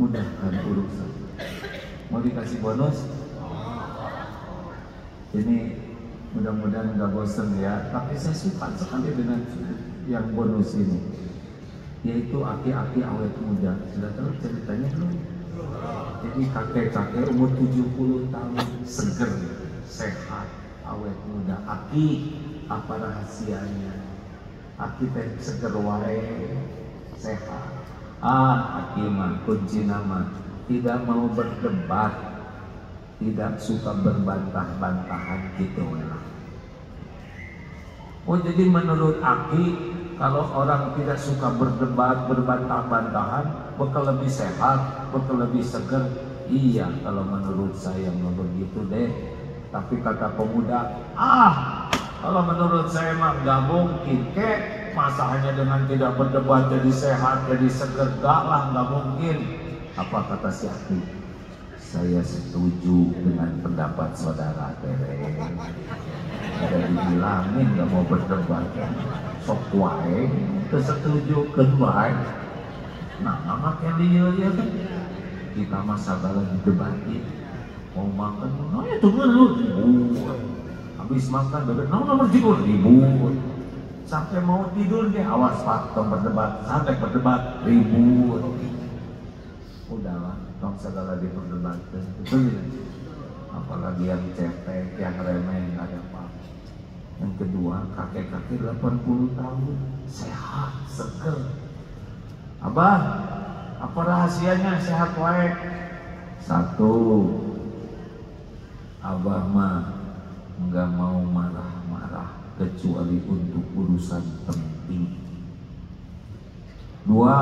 Mudahkan urusan. Mau dikasih bonus? Ini mudah-mudahan nggak bosan ya. Tapi saya suka sekali dengan yang bonus ini, yaitu aki-aki awet muda. Sudah tahu ceritanya belum? Jadi kakek-kakek umur 70 tahun, seger, sehat, awet muda. Aki, apa rahasianya? Aki teh seger wae, sehat. Aki mah kunci nama tidak mau berdebat, tidak suka berbantah-bantahan gitu lah. Oh, jadi menurut Aki, kalau orang tidak suka berdebat, berbantah-bantahan, bakal lebih sehat, bakal lebih segar. Iya, kalau menurut saya mah begitu deh. Tapi kata pemuda, kalau menurut saya mah nggak mungkin. Masa hanya dengan tidak berdebat jadi sehat, jadi segar? Nggak mungkin. Apa kata si Aki? Saya setuju dengan pendapat saudara Tere. Udah dibilangin nggak mau berdebat ya. Sok wae, setuju kan wae. Nah, anak yang dia kan kita masa lagi debatin mau makan, nah ya tunggu dulu ribut. Habis makan bebek, nomor tidur ribut. Sampai mau tidur dia awas pak, tong berdebat, sampai berdebat ribut. Udahlah, tong segala diperdebatkan, betul ya? Apalagi yang cetek, yang remeh, nggak ada apa. Yang kedua, kakek-kakek 80 tahun, sehat, seger. Abah, apa rahasianya sehat wae? Satu, Abah mah nggak mau marah-marah kecuali untuk urusan penting. Dua,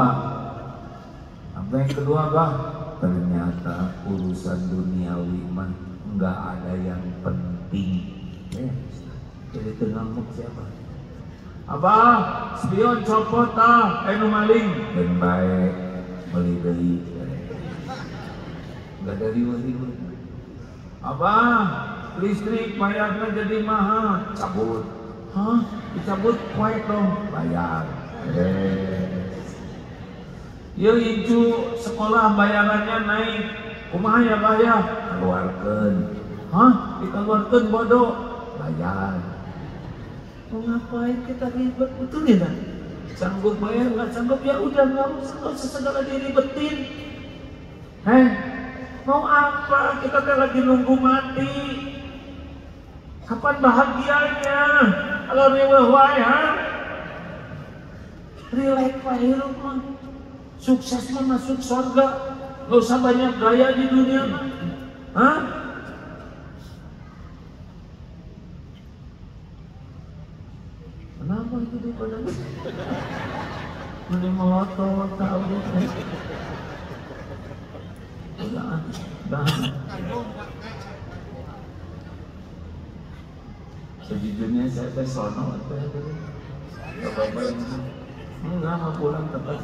apa yang kedua Abah? Ternyata urusan duniawi mah nggak ada yang penting. Jadi tengamuk siapa? Abah, spion copot anu maling. Dan baik, beli deui. Enggak dari wali. Abah, listrik bayarnya jadi mahal. Cabut. Hah? Dicabut kuat dong. Bayar. Yo hiju sekolah bayarannya naik. Kumaha ya bayar? Keluarkeun. Hah? Dikeluarkeun bodoh. Bayar. Mau ngapain kita ribet, betul ya kan? Sanggup bayar, nggak sanggup ya udah nggak usah segala diribetin. Mau apa? Kita kan lagi nunggu mati. Kapan bahagianya? Kalau rewel wae, relax wae hirup mah. Sukses mah masuk surga. Nggak usah banyak gaya di dunia mah. Kenapa itu dia pada mending melotot tahu deh. Udah. Sejujurnya saya teh sono teh dulu. Bapak enggak mau pulang tepat.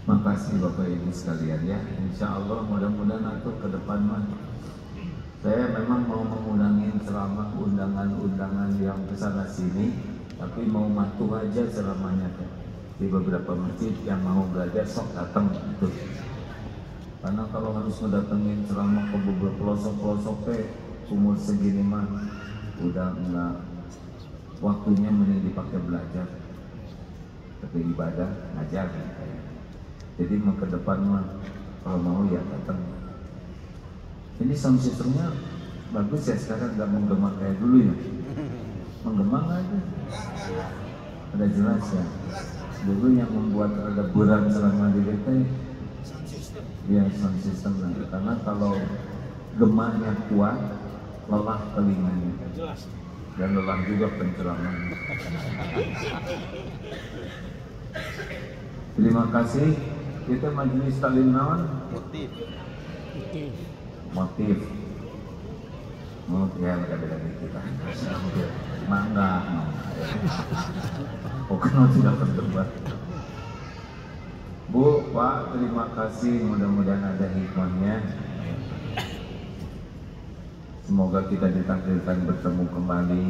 Makasih Bapak Ibu sekalian ya. Insya Allah mudah-mudahan aku ke depan mah. Saya memang mau mengundangin ceramah undangan-undangan yang kesana sini, tapi mau matuh aja ceramahnya kan. Di beberapa masjid yang mau belajar sok datang gitu. Karena kalau harus mendatengin ceramah ke beberapa pelosok-pelosok umur segini mah udah enggak waktunya, mending dipakai belajar. Tapi ibadah ngajar gitu. Jadi mau ke depan mah kalau mau ya datang. Ini sound systemnya bagus ya sekarang, nggak menggema kayak dulu ya. Menggema nggak itu? Ada jelas ya. Dulu yang membuat ada buram selama di DT ya sound system lah. Karena kalau gemanya kuat, lelah telinganya dan lelah juga pencerahan. Terima kasih. Kita majelis taklim naon? Motif. Ya beda-beda kita. Mangga. Pokoknya tidak berdebat. Bu, Pak, terima kasih. Mudah-mudahan ada hikmahnya. Semoga kita ditakdirkan bertemu kembali.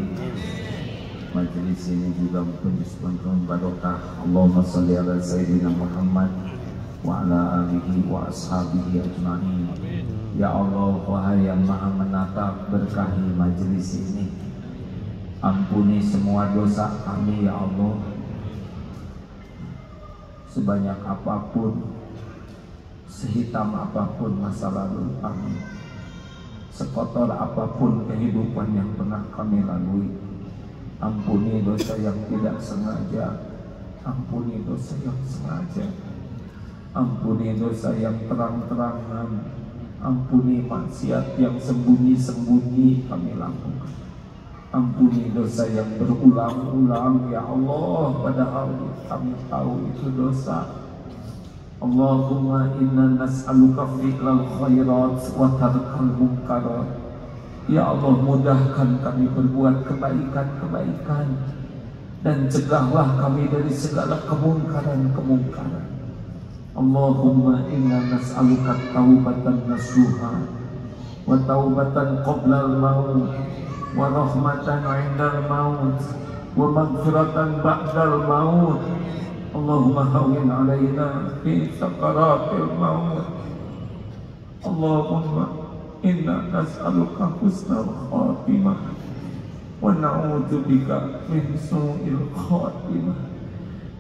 Majelis ini juga penuh barokah. Allahumma sholli ala sayyidina Muhammad wa ala alihi wa ashabihi ajma'in. Ya Allah, wahai yang maha menatap, berkahi majelis ini. Ampuni semua dosa kami ya Allah. Sebanyak apapun, sehitam apapun masa lalu kami, sekotor apapun kehidupan yang pernah kami lalui, ampuni dosa yang tidak sengaja, ampuni dosa yang sengaja, ampuni dosa yang terang-terangan, ampuni maksiat yang sembunyi-sembunyi kami lakukan, ampuni dosa yang berulang-ulang ya Allah, padahal kami tahu itu dosa. Allahumma inna nas'aluka fi'lal khairat wa tarkal munkarat. Ya Allah, mudahkan kami berbuat kebaikan-kebaikan dan cegahlah kami dari segala kemungkaran-kemungkaran. Allahumma inna nas'aluka taubatan nasuha wa taubatan qoblal maut wa rahmatan 'indal maut wa maghfiratan ba'dal maut. Allahumma hawwin 'alaina fi sakaratil maut. Allahumma inna nas'aluka husnal khatimah wa na'udzubika min su'il khatimah.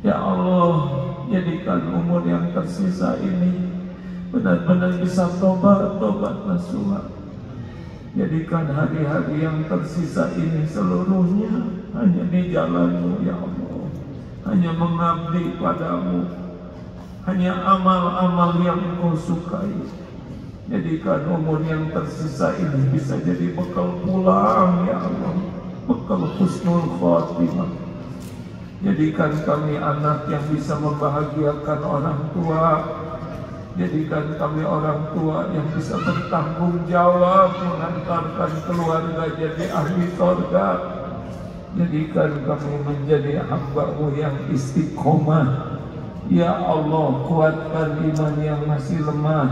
Ya Allah, jadikan umur yang tersisa ini benar-benar bisa tobat nasuha. Jadikan hari-hari yang tersisa ini seluruhnya hanya di jalan-Mu ya Allah, hanya mengabdi padamu, hanya amal-amal yang Engkau sukai. Jadikan umur yang tersisa ini bisa jadi bekal pulang ya Allah, bekal husnul khatimah. Jadikan kami anak yang bisa membahagiakan orang tua. Jadikan kami orang tua yang bisa bertanggung jawab mengantarkan keluarga jadi ahli surga. Jadikan kami menjadi hamba-Mu yang istiqomah. Ya Allah, kuatkan iman yang masih lemah,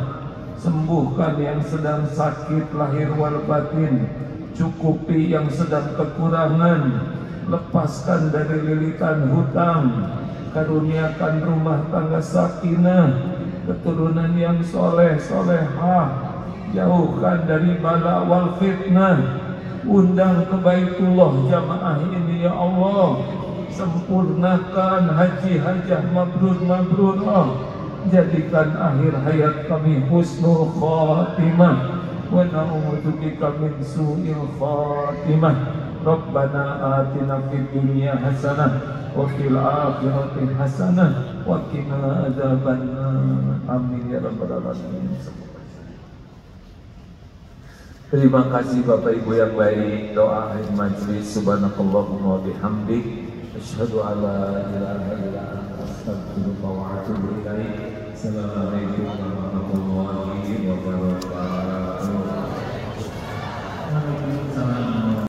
sembuhkan yang sedang sakit lahir wal batin, cukupi yang sedang kekurangan, lepaskan dari lilitan hutang, karuniakan rumah tangga sakinah, keturunan yang soleh solehah, jauhkan dari bala wal fitnah. Undang ke Baitullah jamaah ini ya Allah, sempurnakan haji hajah mabrur-mabrurah. Jadikan akhir hayat kami husnul khatimah wa na'udzubika min su'il khatimah. Rabbana atina fid dunya hasanah wa fil akhirati hasanah wa qina adzabannar. Amin ya rabbal alamin. Terima kasih Bapak Ibu yang baik. Doa akhir majlis. Subhanakallahumma wa bihamdik, asyhadu an la ilaha illa anta, astaghfiruka wa atubu ilaik. Assalamualaikum warahmatullahi wabarakatuh.